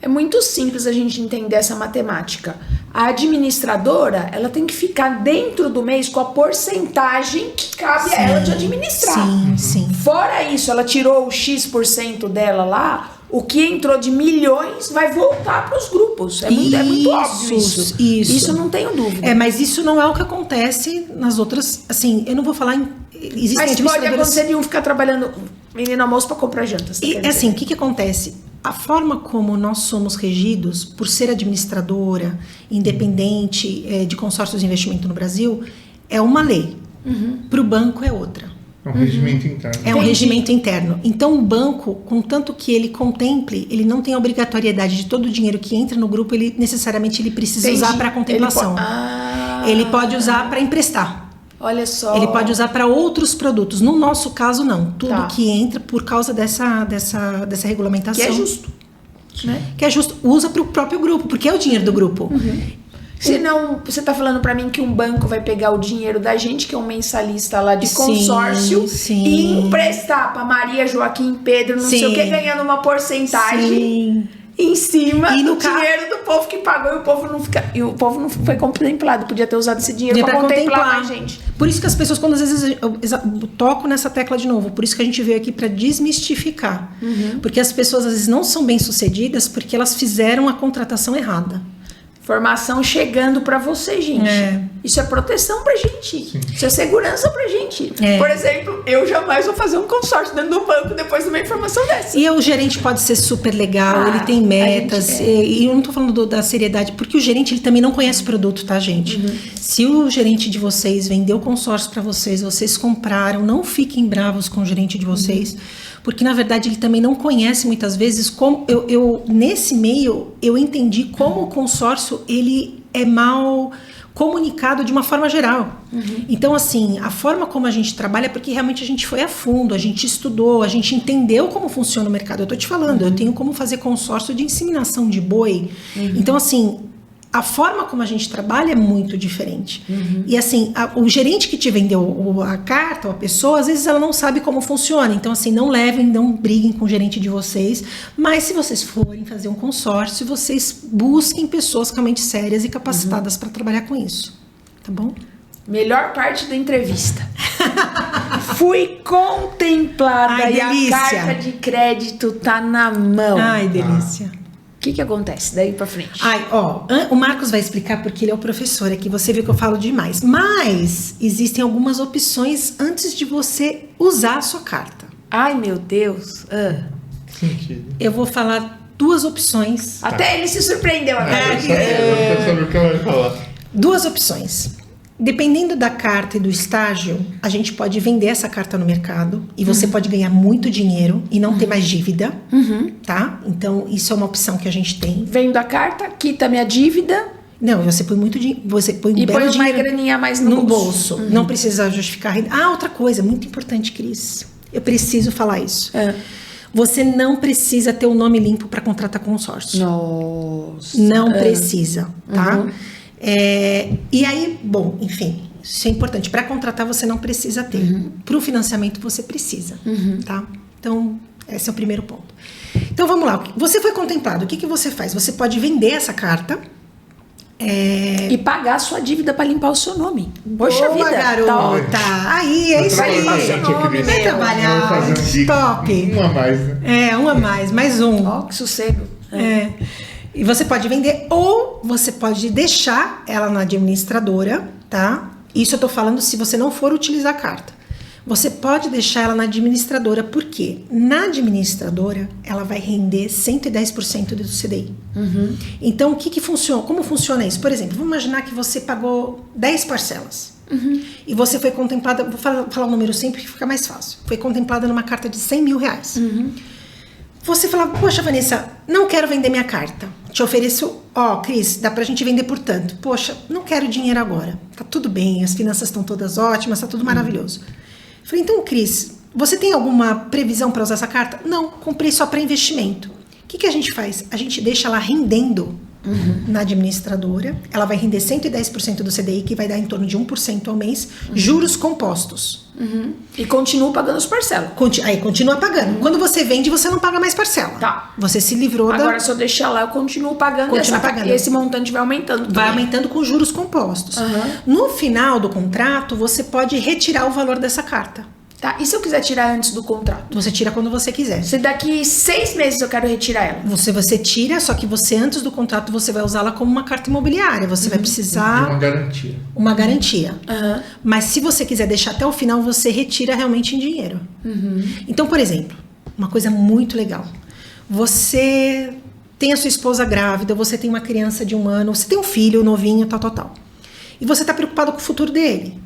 É muito simples a gente entender essa matemática. A administradora, ela tem que ficar dentro do mês com a porcentagem que cabe a ela de administrar. Sim. Fora isso, ela tirou o X% dela lá, o que entrou de milhões vai voltar para os grupos. É muito óbvio isso. Isso não tenho dúvida. Mas isso não é o que acontece nas outras, assim, eu não vou falar em... Mas pode acontecer de um ficar trabalhando menino almoço para comprar jantas. E assim, o que acontece? A forma como nós somos regidos, por ser administradora, independente de consórcios de investimento no Brasil, é uma lei. Para o banco é outra. É um regimento interno. É um regimento interno. Então, o banco, contanto que ele contemple, ele não tem a obrigatoriedade de todo o dinheiro que entra no grupo, ele necessariamente ele precisa usar para contemplação. Ele pode usar para emprestar. Olha só. Ele pode usar para outros produtos. No nosso caso, não. Tudo que entra por causa dessa regulamentação. Que é justo. Né? Que é justo. Usa para o próprio grupo, porque é o dinheiro do grupo. Senão, você está falando para mim que um banco vai pegar o dinheiro da gente, que é um mensalista lá de consórcio, e emprestar para Maria, Joaquim, Pedro, não sei o que, ganhando uma porcentagem em cima do dinheiro do povo que pagou, e o povo não foi contemplado. Podia ter usado esse dinheiro para contemplar mais gente. Por isso que as pessoas, quando às vezes eu toco nessa tecla de novo, por isso que a gente veio aqui para desmistificar. Porque as pessoas às vezes não são bem-sucedidas porque elas fizeram a contratação errada. Informação chegando pra você, gente. Isso é proteção pra gente. Sim. Isso é segurança pra gente. Por exemplo, eu jamais vou fazer um consórcio dentro do banco depois de uma informação dessa. E o gerente pode ser super legal, ele tem metas. E eu não tô falando da seriedade, porque o gerente ele também não conhece o produto, tá, gente? Se o gerente de vocês vendeu consórcio pra vocês, vocês compraram, não fiquem bravos com o gerente de vocês. Porque, na verdade, ele também não conhece muitas vezes como... Nesse meio, eu entendi como o consórcio, ele é mal comunicado de uma forma geral. Então, assim, a forma como a gente trabalha é porque realmente a gente foi a fundo, a gente estudou, a gente entendeu como funciona o mercado. Eu tô te falando, eu tenho como fazer consórcio de inseminação de boi. Então, assim... A forma como a gente trabalha é muito diferente. E assim, o gerente que te vendeu a carta, ou a pessoa, às vezes ela não sabe como funciona. Então assim, não levem, não briguem com o gerente de vocês. Mas se vocês forem fazer um consórcio, vocês busquem pessoas realmente sérias e capacitadas para trabalhar com isso. Tá bom? Melhor parte da entrevista. Fui contemplada e a carta de crédito tá na mão. Ai, delícia. O que acontece daí pra frente? O Marcos vai explicar porque ele é o professor aqui, você viu que eu falo demais. Mas existem algumas opções antes de você usar a sua carta. Ai, meu Deus. Sentido. Eu vou falar 2 opções. Até ele se surpreendeu agora. Eu quero saber o que ela vai falar. 2 opções. Dependendo da carta e do estágio, a gente pode vender essa carta no mercado e você pode ganhar muito dinheiro e não ter mais dívida, tá? Então, isso é uma opção que a gente tem. Vendo a carta, quita minha dívida. Não, você põe muito dinheiro, você põe e põe uma graninha mais no bolso. Não precisa justificar. Outra coisa muito importante, Cris. Eu preciso falar isso. Você não precisa ter o nome limpo para contratar consórcio. Nossa. Não precisa, tá? E aí, bom, enfim, isso é importante. Para contratar você não precisa ter. Para o financiamento você precisa, tá? Então, esse é o primeiro ponto. Então, vamos lá. Você foi contemplado. O que você faz? Você pode vender essa carta. E pagar a sua dívida para limpar o seu nome. Poxa Boa, vida. garota. Aí, é isso aí. Vai trabalhar. Top. Um a mais, né? Um a mais. Mais um. Ó, que sossego. E você pode vender ou você pode deixar ela na administradora, tá? Isso eu tô falando se você não for utilizar a carta. Você pode deixar ela na administradora, porque na administradora ela vai render 110% do CDI. Então, o que funciona? Como funciona isso? Por exemplo, vamos imaginar que você pagou 10 parcelas. E você foi contemplada, vou falar o número sempre que fica mais fácil. Foi contemplada numa carta de 100 mil reais. Você fala, poxa, Vanessa, não quero vender minha carta. Te ofereço, Cris, dá pra gente vender por tanto. Poxa, não quero dinheiro agora. Tá tudo bem, as finanças estão todas ótimas, tá tudo maravilhoso. Falei, então, Cris, você tem alguma previsão para usar essa carta? Não, comprei só para investimento. O que a gente faz? A gente deixa ela rendendo na administradora. Ela vai render 110% do CDI, que vai dar em torno de 1% ao mês, juros compostos. E continua pagando as parcelas. Aí continua pagando. Quando você vende, você não paga mais parcela. Tá. Você se livrou Agora, se eu deixar lá, eu continuo pagando. E esse montante vai aumentando. Vai aumentando com juros compostos. No final do contrato, você pode retirar o valor dessa carta. Tá, e se eu quiser tirar antes do contrato? Você tira quando você quiser. Se daqui 6 meses eu quero retirar ela. Você tira, só que você antes do contrato você vai usá-la como uma carta imobiliária. Você vai precisar... De uma garantia. Uma garantia. Mas se você quiser deixar até o final, você retira realmente em dinheiro. Então, por exemplo, uma coisa muito legal. Você tem a sua esposa grávida, você tem uma criança de 1 ano, você tem um filho novinho, tal. E você está preocupado com o futuro dele.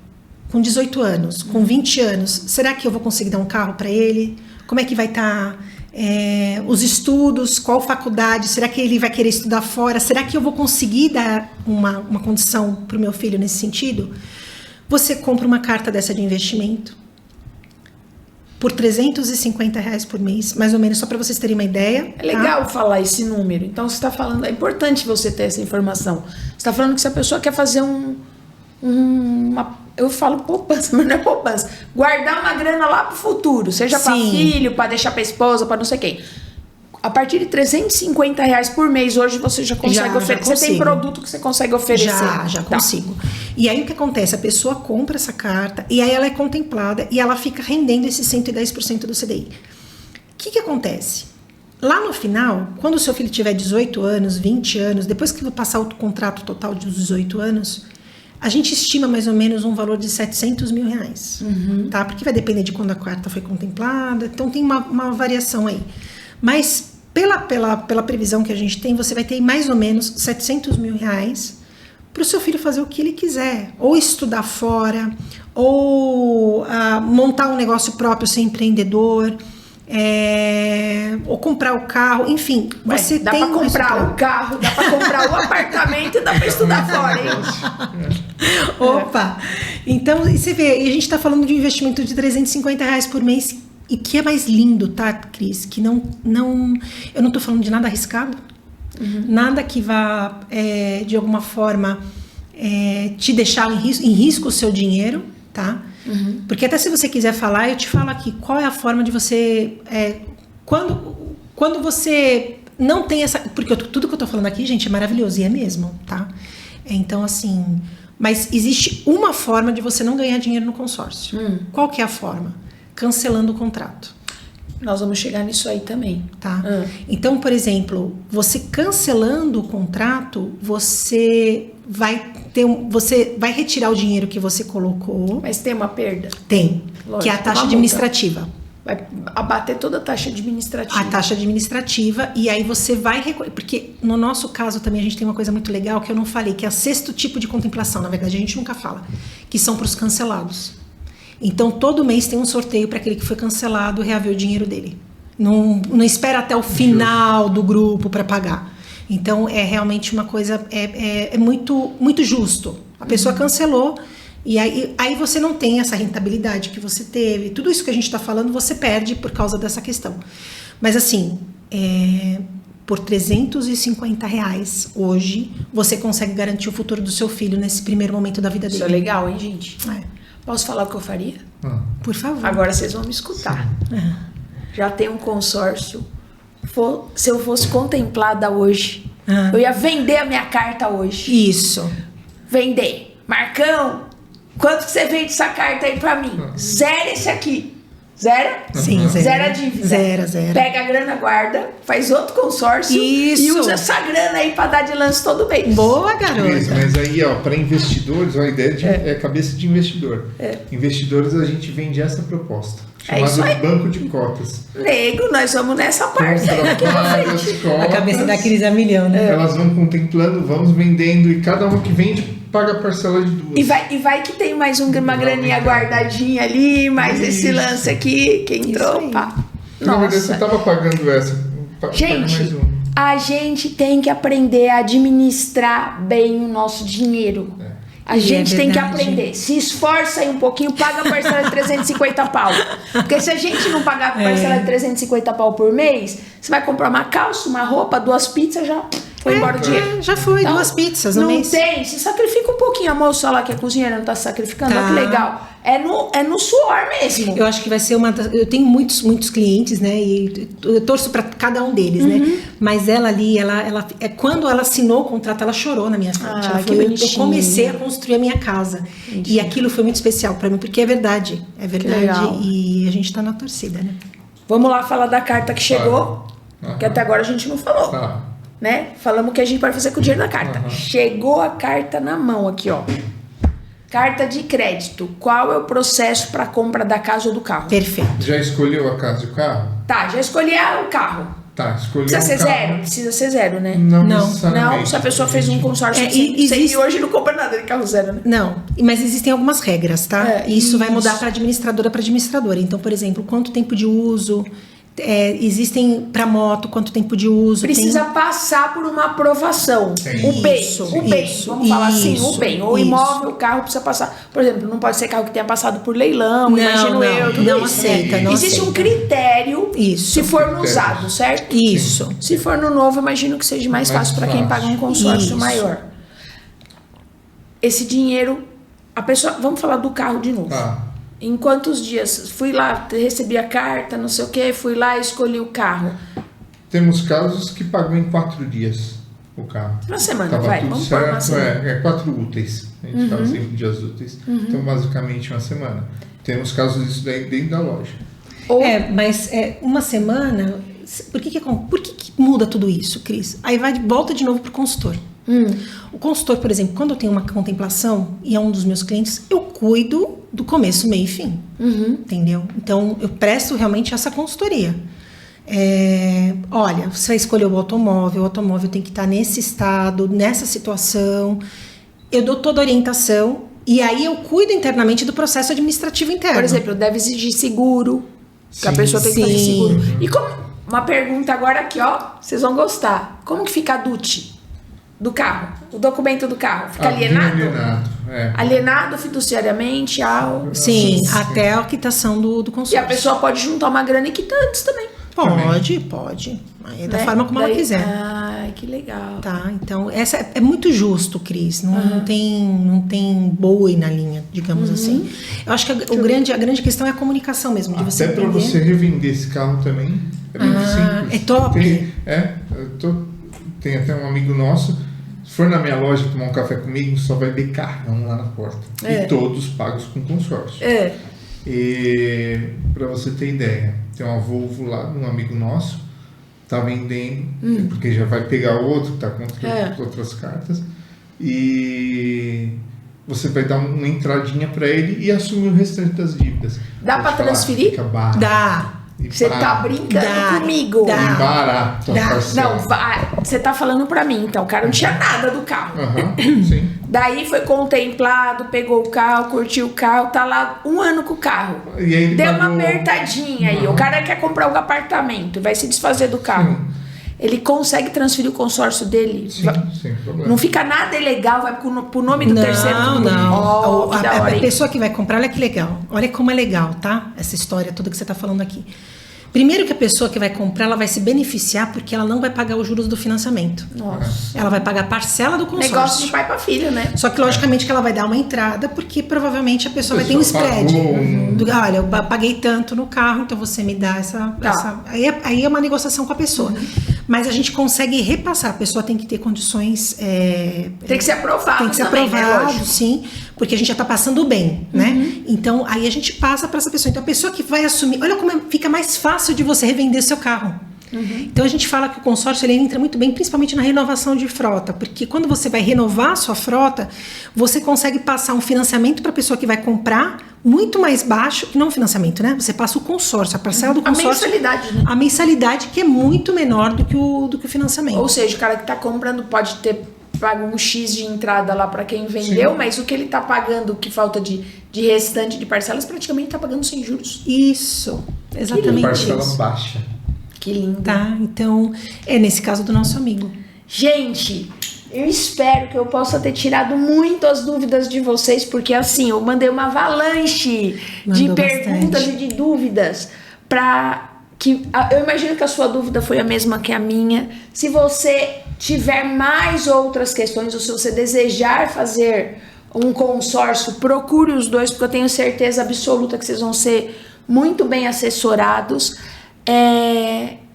Com 18 anos, com 20 anos, será que eu vou conseguir dar um carro para ele? Como é que vai estar os estudos? Qual faculdade? Será que ele vai querer estudar fora? Será que eu vou conseguir dar uma condição para o meu filho nesse sentido? Você compra uma carta dessa de investimento por R$350 por mês, mais ou menos, só para vocês terem uma ideia. É legal falar esse número. Então, você está falando... É importante você ter essa informação. Você está falando que se a pessoa quer fazer eu falo poupança, mas não é poupança. Guardar uma grana lá pro futuro, seja para filho, para deixar para esposa, para não sei quem. A partir de R$350 por mês hoje você já consegue oferecer. Você tem produto que você consegue oferecer? Já consigo. E aí o que acontece? A pessoa compra essa carta e aí ela é contemplada e ela fica rendendo esse 110% do CDI. O que acontece? Lá no final, quando o seu filho tiver 18 anos, 20 anos, depois que passar o contrato total de 18 anos, a gente estima mais ou menos um valor de R$700 mil, tá? Porque vai depender de quando a carta foi contemplada, então tem uma variação aí. Mas pela previsão que a gente tem, você vai ter mais ou menos R$700 mil para o seu filho fazer o que ele quiser, ou estudar fora, ou montar um negócio próprio, ser empreendedor, ou comprar o carro, enfim. Você dá tem para comprar o carro, dá para comprar o apartamento e dá para estudar fora, hein? Opa! Então, você vê, e a gente está falando de um investimento de R$350 por mês, e que é mais lindo, tá, Cris? Que eu não tô falando de nada arriscado, nada que vá, de alguma forma, te deixar em risco o seu dinheiro, tá? Porque até se você quiser falar, eu te falo aqui, qual é a forma de você... Quando você não tem essa... Porque tudo que eu tô falando aqui, gente, é maravilhoso, e é mesmo, tá? Então, assim... Mas existe uma forma de você não ganhar dinheiro no consórcio. Qual que é a forma? Cancelando o contrato. Nós vamos chegar nisso aí também. Tá? Então, por exemplo, você cancelando o contrato, você vai retirar o dinheiro que você colocou. Mas tem uma perda? Tem. Lógico, que é a taxa administrativa. Vai abater toda a taxa administrativa. A taxa administrativa, e aí você vai... Porque no nosso caso também a gente tem uma coisa muito legal que eu não falei, que é o 6º tipo de contemplação. Na verdade, a gente nunca fala. Que são para os cancelados. Então, todo mês tem um sorteio para aquele que foi cancelado reaver o dinheiro dele. Não espera até o final do grupo para pagar. Então, é realmente uma coisa... É muito, muito justo. A pessoa cancelou... E aí você não tem essa rentabilidade que você teve. Tudo isso que a gente está falando, você perde por causa dessa questão. Mas assim, por R$350 hoje, você consegue garantir o futuro do seu filho nesse primeiro momento da vida dele. Isso é legal, hein, gente? Posso falar o que eu faria? Por favor. Agora vocês vão me escutar. Já tem um consórcio. Se eu fosse contemplada hoje, eu ia vender a minha carta hoje. Isso. Vender. Marcão, quanto que você vende essa carta aí pra mim? Zero esse aqui. Zero? Sim, zero. Zero a dívida. Zero. Pega a grana, guarda, faz outro consórcio. Isso. E usa essa grana aí pra dar de lance todo mês. Boa, garota. Isso, mas aí, para investidores, a ideia é cabeça de investidor. Investidores, a gente vende essa proposta. Chamado banco de cotas. Nego, nós vamos nessa parte aí. A cabeça da Cris é milhão, né? Elas vão contemplando, vamos vendendo, e cada uma que vende paga a parcela de 2. E vai que tem mais uma graninha guardadinha ali, mais esse lance aqui que entrou. Pá. Na verdade, você estava pagando essa. Gente, mais a gente tem que aprender a administrar bem o nosso dinheiro. A gente tem que aprender. Se esforça aí um pouquinho, paga a parcela de 350 pau. Porque se a gente não pagar a parcela de 350 pau por mês, você vai comprar uma calça, uma roupa, 2 pizzas, Foi embora o dinheiro. Já foi, Então, 2 pizzas no mês. Não tem, se sacrifica um pouquinho. A moça lá que é cozinheira não tá se sacrificando, Tá. olha que legal. É no suor mesmo. Eu acho que vai ser eu tenho muitos clientes, né? E eu torço para cada um deles, né? Mas ela ali, ela quando ela assinou o contrato, ela chorou na minha frente. Ela que falou, eu bonitinho. comecei a construir a minha casa. E aquilo foi muito especial para mim, porque é verdade. É verdade. legal. E a gente tá na torcida, né? Vamos lá falar da carta que chegou, que até agora a gente não falou. Tá. Né? Falamos o que a gente pode fazer com o dinheiro da carta. Aham. Chegou a carta na mão aqui, ó. Carta de crédito. Qual é o processo para compra da casa ou do carro? Perfeito. Já escolheu a casa e o carro? Tá, já escolhi o carro. Tá, escolheu Precisa o ser carro. zero? Precisa ser zero, né? Não, Não. necessariamente. Não, se a pessoa fez um consórcio e sem existe- e hoje não compra nada de carro zero, né? Não, mas existem algumas regras, tá? É, E isso vai isso. mudar para administradora para administradora. Então, por exemplo, quanto tempo de uso, existem para moto, quanto tempo de uso. Precisa passar por uma aprovação. Sim. O bem, Isso, o bem, isso, vamos falar assim, o isso, bem. O isso. imóvel, o carro precisa passar. Por exemplo, não pode ser carro que tenha passado por leilão, Não, imagino não, eu, tudo não isso. aceita, né? não Existe um aceita. critério Isso. se for no Critérios. usado, certo? Isso. Se for no novo, imagino que seja mais Mais fácil para quem fácil. paga um consórcio Isso. maior. Esse dinheiro, a pessoa, vamos falar do carro de novo. Tá. Em quantos dias? Fui lá, recebi a carta, não sei o que, fui lá e escolhi o carro. Temos casos que pagam em 4 dias o carro. Uma semana, Tava vai, tudo vamos pôr uma certo, semana. é 4 úteis. A gente fala 5 dias úteis. Então, basicamente, uma semana. Temos casos disso daí dentro da loja. Ou Mas uma semana. Por que muda tudo isso, Cris? Aí volta de novo pro consultor. O consultor, por exemplo, quando eu tenho uma contemplação e é um dos meus clientes, eu cuido do começo, meio e fim. Entendeu? Então, eu presto realmente essa consultoria. Olha, você vai escolher o automóvel tem que estar nesse estado, nessa situação. Eu dou toda a orientação e aí eu cuido internamente do processo administrativo interno. por exemplo, deve exigir seguro, que a Sim. pessoa tem que fazer Sim. seguro. E como, uma pergunta agora aqui, ó, vocês vão gostar. Como que fica a DUT do carro? O documento do carro? Fica alienado? Alienado, é. Alienado fiduciariamente ao... Sim, Sim. até a quitação do E consórcio. a pessoa pode juntar uma grana e quitar antes também. Pode. Aí é da né? forma como ela Daí- quiser. Ai, que legal. Tá, então essa é muito justo, Cris. Não tem boi na linha, digamos assim. Eu acho que a grande questão é a comunicação mesmo, de você Até para entender. você revender esse carro também. É muito simples. é top. Tem até um amigo nosso. Se for na minha loja tomar um café comigo, só vai ver carrão lá na porta. É. E todos pagos com consórcio. É. E para você ter ideia, tem uma Volvo lá, um amigo nosso, tá vendendo, porque já vai pegar outro, tá com outras cartas, e você vai dar uma entradinha para ele e assumir o restante das dívidas. Dá Vou pra te falar, transferir? fica barato. Dá. E Você barato. tá brincando Dá. comigo. Dá. E barato a Dá. parcela. Não, você tá falando pra mim, então. O cara não tinha nada do carro. Aham, sim. Daí foi contemplado, pegou o carro, curtiu o carro, tá lá 1 ano com o carro. E aí ele Deu pagou- uma apertadinha aí. Uhum. O cara quer comprar um apartamento, vai se desfazer do carro. Ele consegue transferir o consórcio dele. Sim, sem problema. Não fica nada ilegal, vai pro nome do terceiro. Não, tudo. não. Ó, que da hora, a hein? pessoa que vai comprar, olha que legal. Olha como é legal, tá? Essa história toda que você tá falando aqui. Primeiro que a pessoa que vai comprar, ela vai se beneficiar porque ela não vai pagar os juros do financiamento. Nossa. Ela vai pagar a parcela do consórcio. Negócio de pai pra filho, né? Só que, logicamente, que ela vai dar uma entrada, porque provavelmente a pessoa vai ter um pessoa spread. pagou um- Olha, eu paguei tanto no carro, então você me dá essa... Tá. Aí é uma negociação com a pessoa. Mas a gente consegue repassar. A pessoa tem que ter condições... Tem que ser aprovado. Tem que ser também, né? aprovado, Lógico. sim, porque a gente já está passando bem, né? Então, aí a gente passa para essa pessoa. Então, a pessoa que vai assumir... Olha como fica mais fácil de você revender seu carro. Então, a gente fala que o consórcio ele entra muito bem, principalmente na renovação de frota, porque quando você vai renovar a sua frota, você consegue passar um financiamento para a pessoa que vai comprar muito mais baixo, não o financiamento, né? Você passa o consórcio, a parcela do A consórcio... mensalidade, né? A mensalidade que é muito menor do que o financiamento. Ou seja, o cara que tá comprando pode ter pago um X de entrada lá pra quem vendeu, Sim. mas o que ele tá pagando, que falta de restante de parcelas, praticamente tá pagando sem juros. Isso, Uma exatamente parcela isso. baixa. Que lindo. Tá, então é nesse caso do nosso amigo. Gente, eu espero que eu possa ter tirado muitas dúvidas de vocês, porque assim, eu mandei uma avalanche de Mandou perguntas bastante. e de dúvidas para que eu imagino que a sua dúvida foi a mesma que a minha. Se você tiver mais outras questões, ou se você desejar fazer um consórcio, procure os dois, porque eu tenho certeza absoluta que vocês vão ser muito bem assessorados.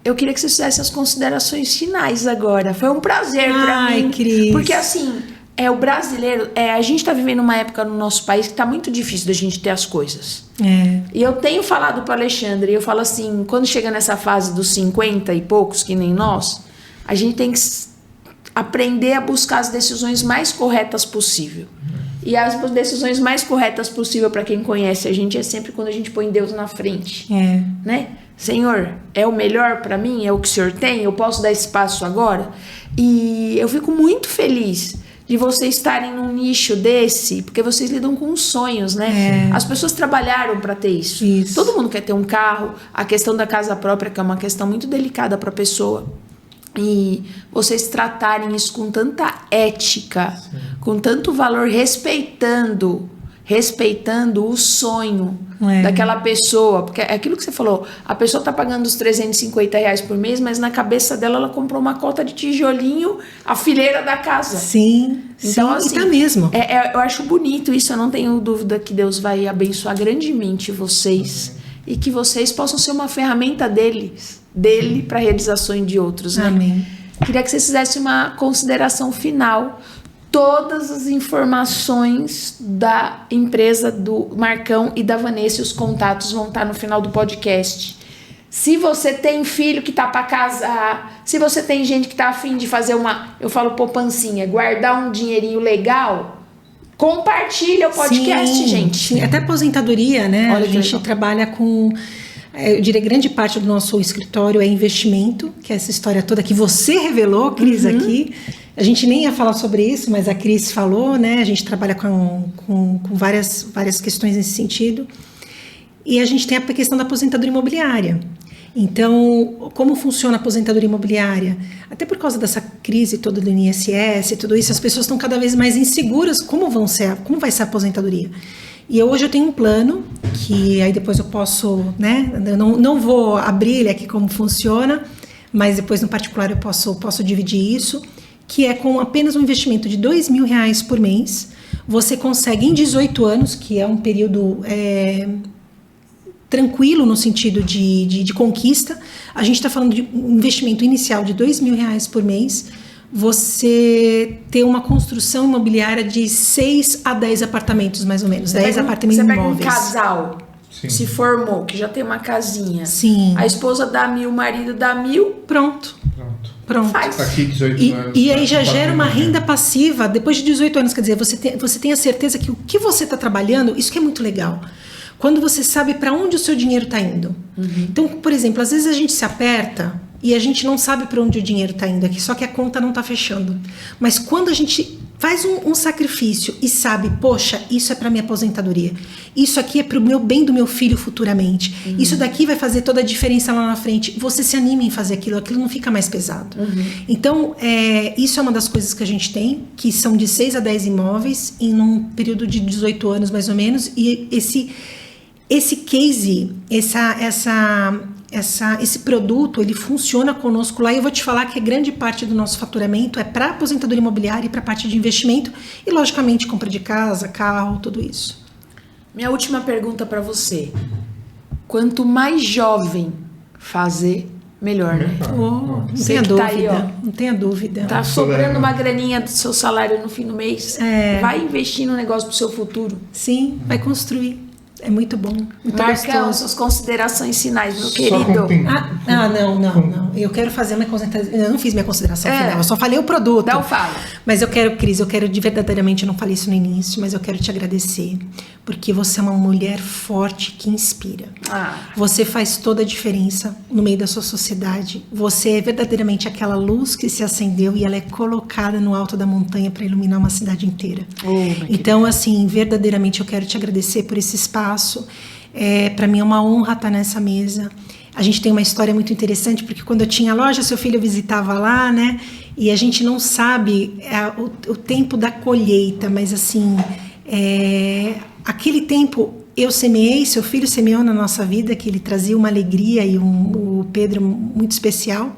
Eu queria que vocês fizessem as considerações finais agora. Foi um prazer para mim. Cris. Porque assim, o brasileiro, a gente tá vivendo uma época no nosso país que tá muito difícil da gente ter as coisas. E eu tenho falado pro Alexandre, eu falo assim, quando chega nessa fase dos 50 e poucos, que nem nós, a gente tem que aprender a buscar as decisões mais corretas possível. E as decisões mais corretas possível para quem conhece a gente é sempre quando a gente põe Deus na frente, né? Senhor, é o melhor para mim? É o que o Senhor tem? Eu posso dar esse passo agora? E eu fico muito feliz de vocês estarem num nicho desse, porque vocês lidam com sonhos, né? As pessoas trabalharam para ter isso. Todo mundo quer ter um carro. A questão da casa própria, que é uma questão muito delicada para a pessoa. E vocês tratarem isso com tanta ética, com tanto valor, respeitando o sonho daquela pessoa, porque é aquilo que você falou, a pessoa tá pagando os R$350 por mês, mas na cabeça dela ela comprou uma cota de tijolinho, a fileira da casa. Então, assim, e tá mesmo. Eu acho bonito isso, eu não tenho dúvida que Deus vai abençoar grandemente vocês e que vocês possam ser uma ferramenta dele para realizações de outros, né? Amém. Queria que vocês fizessem uma consideração final. Todas as informações da empresa do Marcão e da Vanessa, os contatos vão estar no final do podcast. Se você tem filho que tá para casar, se você tem gente que tá a fim de fazer eu falo poupancinha, guardar um dinheirinho legal, compartilha o podcast, gente. Até aposentadoria, né? Olha, a gente trabalha com... Eu diria grande parte do nosso escritório é investimento, que é essa história toda que você revelou, Cris, aqui. A gente nem ia falar sobre isso, mas a Cris falou, né? A gente trabalha com várias questões nesse sentido. E a gente tem a questão da aposentadoria imobiliária. Então, como funciona a aposentadoria imobiliária? Até por causa dessa crise toda do INSS e tudo isso, as pessoas estão cada vez mais inseguras como vai ser a aposentadoria. E hoje eu tenho um plano, que aí depois eu posso, né? Eu não vou abrir ele aqui como funciona, mas depois no particular eu posso dividir isso, que é com apenas um investimento de R$2.000 por mês, você consegue em 18 anos, que é um período tranquilo no sentido de conquista. A gente está falando de um investimento inicial de R$2.000 por mês, você ter uma construção imobiliária de 6 a 10 apartamentos, mais ou menos. 10 apartamentos imóveis. Você pega um casal, se formou, que já tem uma casinha. Sim. A esposa dá 1.000, o marido dá 1.000. Pronto. Faz. Aqui 18 anos. E aí já gera uma renda passiva depois de 18 anos. Quer dizer, você tem a certeza que o que você está trabalhando, isso que é muito legal. Quando você sabe para onde o seu dinheiro está indo. Então, por exemplo, às vezes a gente se aperta e a gente não sabe para onde o dinheiro está indo aqui, só que a conta não está fechando. Mas quando a gente faz um sacrifício e sabe, poxa, isso é para minha aposentadoria, isso aqui é para o meu bem do meu filho futuramente, isso daqui vai fazer toda a diferença lá na frente, você se anima em fazer aquilo não fica mais pesado. Então, isso é uma das coisas que a gente tem, que são de 6 a 10 imóveis em um período de 18 anos mais ou menos, e esse case, esse produto, ele funciona conosco lá, e eu vou te falar que a grande parte do nosso faturamento é para aposentadoria imobiliária e para a parte de investimento e, logicamente, compra de casa, carro, tudo isso. Minha última pergunta para você. Quanto mais jovem fazer, melhor, né? Não tenha dúvida, tá aí, não tenha dúvida. Tá sobrando uma graninha do seu salário no fim do mês, vai investir no negócio pro seu futuro. Sim, vai construir. É muito bom, muito Marcão, gostoso. suas considerações finais, meu querido. Não. Eu quero fazer uma consideração. Eu não fiz minha consideração final, eu só falei o produto. Não fala. Mas Cris, eu quero verdadeiramente, eu não falei isso no início, mas eu quero te agradecer. Porque você é uma mulher forte que inspira. Você faz toda a diferença no meio da sua sociedade. Você é verdadeiramente aquela luz que se acendeu e ela é colocada no alto da montanha para iluminar uma cidade inteira. Então, assim, verdadeiramente eu quero te agradecer por esse espaço. Para mim é uma honra estar nessa mesa. A gente tem uma história muito interessante, porque quando eu tinha loja, seu filho visitava lá, né? E a gente não sabe o tempo da colheita, mas assim, aquele tempo eu semeei, seu filho semeou na nossa vida, que ele trazia uma alegria e o Pedro muito especial.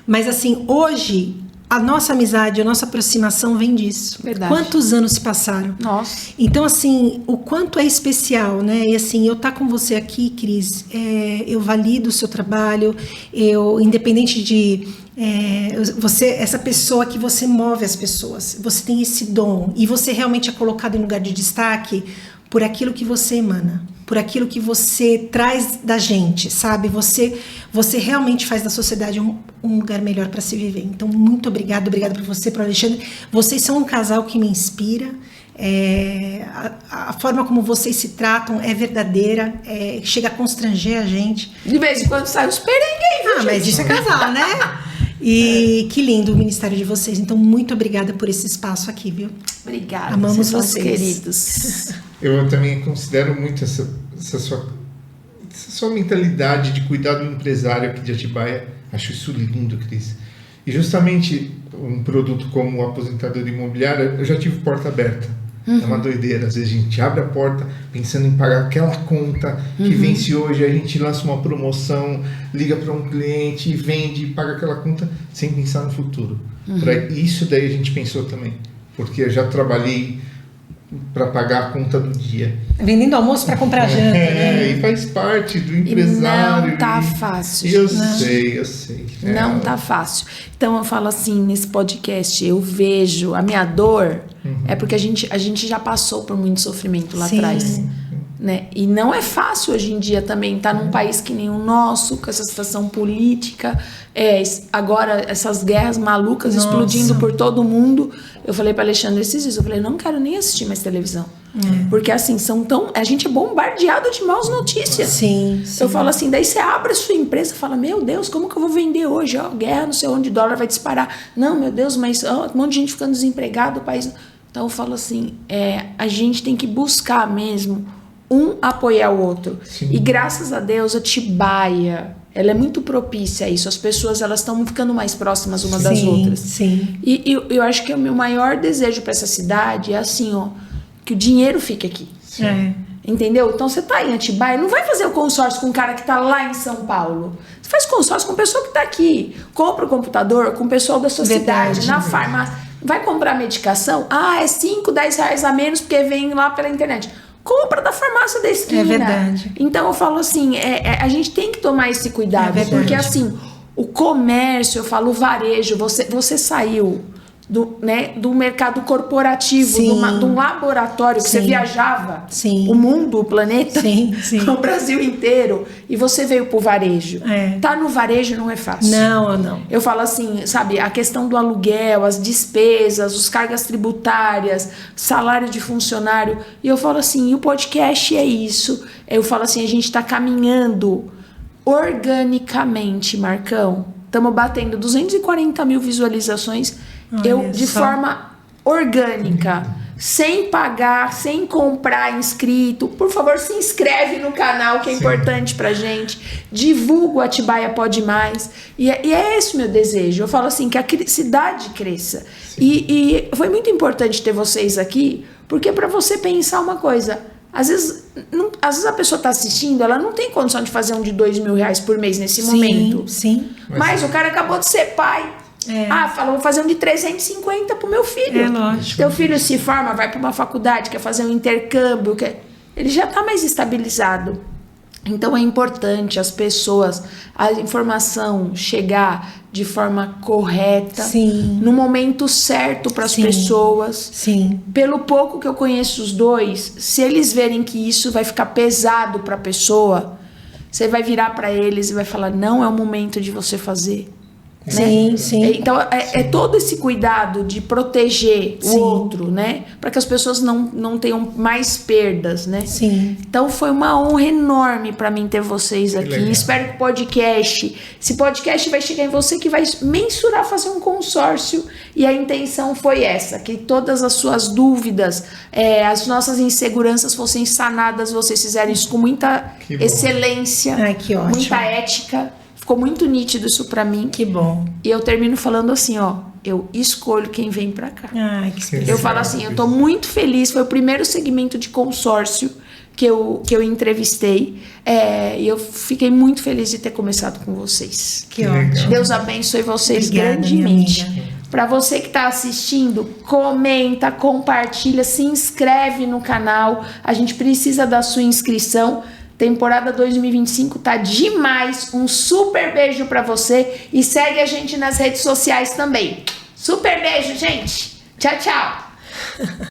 Mas assim, hoje, a nossa amizade, a nossa aproximação vem disso. Verdade. Quantos anos se passaram? Nossa. Então, assim, o quanto é especial, né? E assim, eu estar com você aqui, Cris, eu valido o seu trabalho, independente de você, essa pessoa que você move as pessoas, você tem esse dom e você realmente é colocado em lugar de destaque por aquilo que você emana, por aquilo que você traz da gente, sabe? Você realmente faz da sociedade um lugar melhor para se viver. Então, muito obrigada por você, pro Alexandre. Vocês são um casal que me inspira. A forma como vocês se tratam é verdadeira, chega a constranger a gente. De vez em quando sai os perengues, mas isso é casal, né? E que lindo o ministério de vocês. Então, muito obrigada por esse espaço aqui, viu? Obrigada. Amamos vocês, vocês. queridos. Eu também considero muito essa sua mentalidade de cuidar do empresário aqui de Atibaia. Acho isso lindo, Cris. E justamente um produto como o aposentador imobiliário, eu já tive porta aberta. É uma doideira. Às vezes a gente abre a porta pensando em pagar aquela conta que vence hoje, a gente lança uma promoção, liga para um cliente, vende e paga aquela conta sem pensar no futuro. Para isso daí a gente pensou também. Porque eu já trabalhei para pagar a conta do dia. Vendendo almoço para comprar janta, né? E faz parte do empresário. E não tá fácil. Eu gente. sei. Não tá fácil. Então eu falo assim, nesse podcast, eu vejo a minha dor, é porque a gente já passou por muito sofrimento lá atrás. Né? E não é fácil hoje em dia também estar num país que nem o nosso, com essa situação política, agora essas guerras malucas explodindo por todo mundo. Eu falei para Alexandre esses dias, eu falei, não quero nem assistir mais televisão. Porque assim, a gente é bombardeado de maus notícias. Sim. Eu falo assim, daí você abre a sua empresa e fala, meu Deus, como que eu vou vender hoje? Guerra, não sei onde, dólar vai disparar. Não, meu Deus, mas um monte de gente ficando desempregado, o país... Então eu falo assim, a gente tem que buscar mesmo apoiar o outro. Sim. E graças a Deus, Atibaia, ela é muito propícia a isso. As pessoas, elas estão ficando mais próximas umas das outras. Sim. E eu acho que o meu maior desejo para essa cidade é assim, que o dinheiro fique aqui. Entendeu? Então você tá em Atibaia, não vai fazer o consórcio com um cara que tá lá em São Paulo. Você faz consórcio com a pessoa que tá aqui. Compra o computador com o pessoal da sua cidade, na farmácia. Vai comprar medicação? É 5, 10 reais a menos porque vem lá pela internet. Compra da farmácia da esquina. É verdade. Então eu falo assim, a gente tem que tomar esse cuidado. Porque assim, o comércio, eu falo o varejo, você saiu do mercado corporativo, de um laboratório que você viajava o mundo, o planeta, o Brasil inteiro, e você veio pro varejo. Tá no varejo não é fácil. Não. Eu falo assim, sabe, a questão do aluguel, as despesas, as cargas tributárias, salário de funcionário, e eu falo assim, o podcast é isso. Eu falo assim, a gente tá caminhando organicamente, Marcão. Estamos batendo 240 mil visualizações. De forma orgânica, sem pagar, sem comprar inscrito. Por favor, se inscreve no canal, que é importante pra gente. Divulga o Atibaia Pode Mais. E é esse o meu desejo. Eu falo assim, que a cidade cresça. E foi muito importante ter vocês aqui, porque para você pensar uma coisa, às vezes a pessoa está assistindo, ela não tem condição de fazer um de R$2.000 por mês nesse momento. Mas o cara acabou de ser pai. Fala, vou fazer um de 350 pro meu filho. Lógico. Teu filho se forma, vai para uma faculdade, quer fazer um intercâmbio, ele já está mais estabilizado. Então é importante as pessoas, a informação chegar de forma correta, no momento certo para as pessoas. Pelo pouco que eu conheço os dois, se eles verem que isso vai ficar pesado para a pessoa, você vai virar para eles e vai falar, não é o momento de você fazer. Então é todo esse cuidado de proteger o outro, né? Para que as pessoas não tenham mais perdas, né? Então foi uma honra enorme para mim ter vocês aqui. Espero que esse podcast vai chegar em você, que vai mensurar fazer um consórcio, e a intenção foi essa, que todas as suas dúvidas, as nossas inseguranças fossem sanadas, vocês fizeram isso com muita excelência, muita ética. ficou muito nítido isso pra mim. Que bom. E eu termino falando assim, ó, eu escolho quem vem pra cá. Ai, que especial. Eu falo assim, eu tô muito feliz, foi o primeiro segmento de consórcio que eu entrevistei, e eu fiquei muito feliz de ter começado com vocês. Que ótimo. Deus abençoe vocês Obrigada, grandemente. minha amiga. Para você que está assistindo, comenta, compartilha, se inscreve no canal. A gente precisa da sua inscrição. Temporada 2025 tá demais. Um super beijo para você e segue a gente nas redes sociais também. Super beijo, gente. Tchau, tchau.